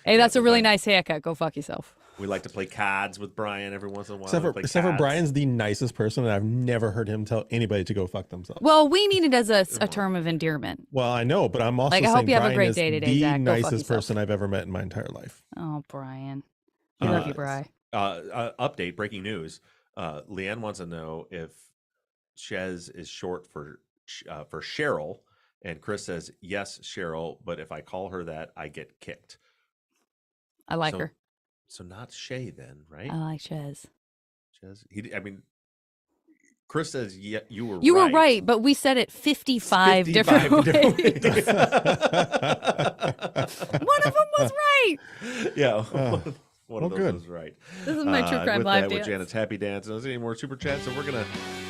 Hey, that's a really nice haircut. Go fuck yourself. We like to play cards with Brian every once in a while. Except for Brian's the nicest person, and I've never heard him tell anybody to go fuck themselves. Well, we mean it as a term of endearment. Well, I know, but I'm also like, saying I hope you have Brian a great day today, Zach. The nicest person I've ever met in my entire life. Oh, Brian. I love you, Bri. Update, breaking news. Leanne wants to know if Ches is short for Cheryl, and Chris says, yes, Cheryl, but if I call her that, I get kicked. I like her. So not Shay then, right? I like Ches. Chris says, yeah, you were right. You were right, but we said it 55 different ways. One of them was right. Yeah. One of those was right. This is my True Crime Live dance. With Janet's happy dance. There's any more super chats, so we're going to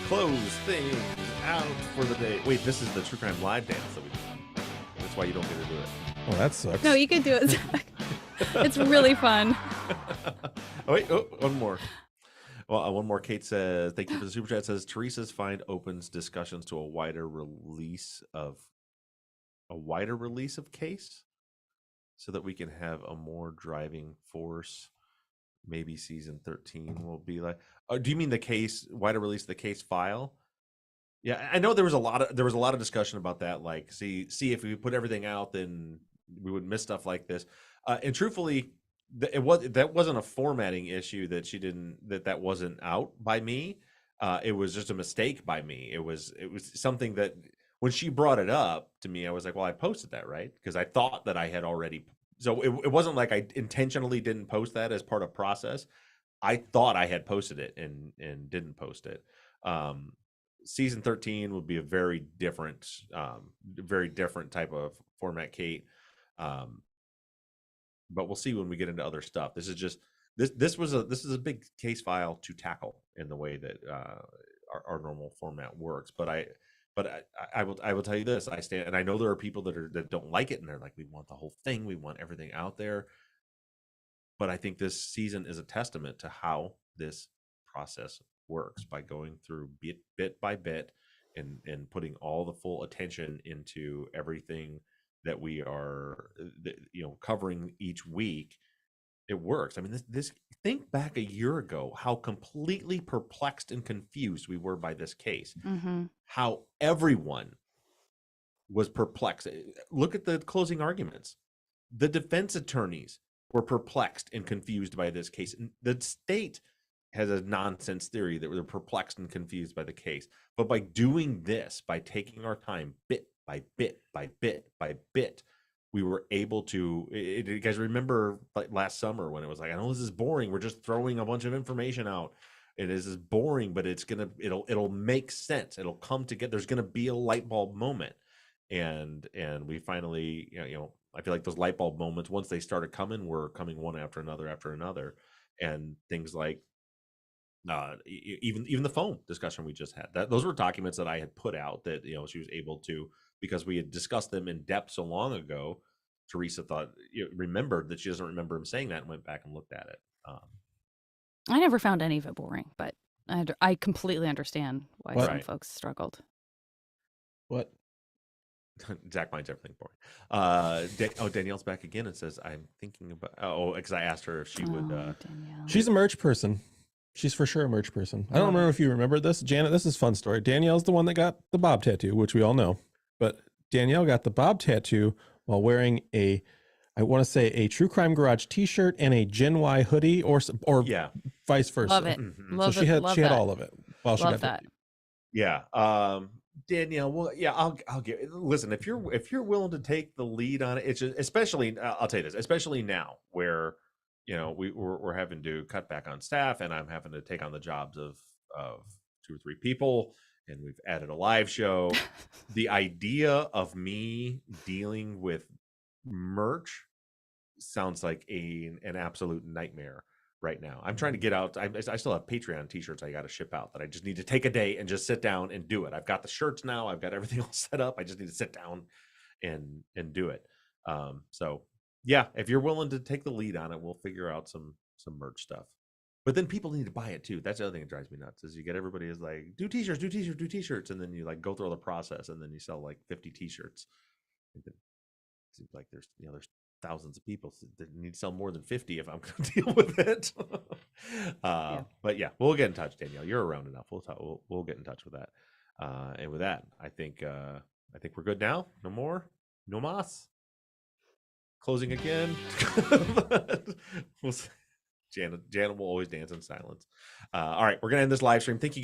close things out for the day. Wait, this is the True Crime Live dance that we do. That's why you don't get to do it. Oh, that sucks. No, you can do it, Zach. It's really fun. One more. Well, one more. Kate says, thank you for the super chat. Says Teresa's find opens discussions to a wider release of case, so that we can have a more driving force. Maybe season 13 will be like. Do you mean the case wider release of the case file? Yeah, I know there was a lot of discussion about that. Like, see if we put everything out, then we would miss stuff like this. And truthfully, that wasn't a formatting issue that she didn't that wasn't out by me. It was just a mistake by me. It was something that when she brought it up to me, I was like, well, I posted that, right? Because I thought that I had already. So it wasn't like I intentionally didn't post that as part of process. I thought I had posted it and didn't post it. Season 13 would be a very different type of format, Kate. But we'll see when we get into other stuff. This is just this is a big case file to tackle in the way that our normal format works. But I will tell you this. I stand, and I know there are people that don't like it, and they're like, we want the whole thing, we want everything out there. But I think this season is a testament to how this process works by going through bit by bit and putting all the full attention into everything that we are, covering each week. It works. I mean, this think back a year ago, how completely perplexed and confused we were by this case. How everyone was perplexed. Look at the closing arguments. The defense attorneys were perplexed and confused by this case. And the state has a nonsense theory that we're perplexed and confused by the case. But by doing this, by taking our time bit by bit by bit by bit, we were able to. You guys remember like last summer when it was like, I know this is boring. We're just throwing a bunch of information out. It is boring, but it'll make sense. It'll come together. There's gonna be a light bulb moment. And we finally, I feel like those light bulb moments, once they started coming, were coming one after another, and things like even the phone discussion we just had. Those were documents that I had put out that she was able to, because we had discussed them in depth so long ago. Teresa remembered that she doesn't remember him saying that, and went back and looked at it. I never found any of it boring, but I completely understand why some folks struggled. What? Zach finds everything boring. Danielle's back again and says, I'm thinking about, because I asked her if she would. Danielle. She's a merch person. She's for sure a merch person. I don't remember if you remember this. Janet, this is a fun story. Danielle's the one that got the Bob tattoo, which we all know. But Danielle got the Bob tattoo while wearing I want to say a True Crime Garage t-shirt and a Gen Y hoodie or vice versa. Love it. So she had all of it while she got that. Yeah. Danielle, well, yeah, I'll get. Listen, if you're willing to take the lead on it, it's just, especially. I'll tell you this, especially now where we're having to cut back on staff, and I'm having to take on the jobs of 2 or 3 people, and we've added a live show. The idea of me dealing with merch sounds like an absolute nightmare right now. I'm trying to get out. I still have Patreon t-shirts I got to ship out that I just need to take a day and just sit down and do it. I've got the shirts now. I've got everything all set up. I just need to sit down and do it. So yeah, if you're willing to take the lead on it, we'll figure out some merch stuff. But then people need to buy it too. That's the other thing that drives me nuts, is you get everybody is like, do t-shirts, and then you like go through all the process, and then you sell like 50 t-shirts. It seems like there's thousands of people that need to sell more than 50 if I'm going to deal with it. But yeah, we'll get in touch, Danielle. You're around enough. We'll get in touch with that. And with that, I think we're good now. No more, no mas. Closing again. Janet will always dance in silence. All right, we're gonna end this live stream. Thank you guys.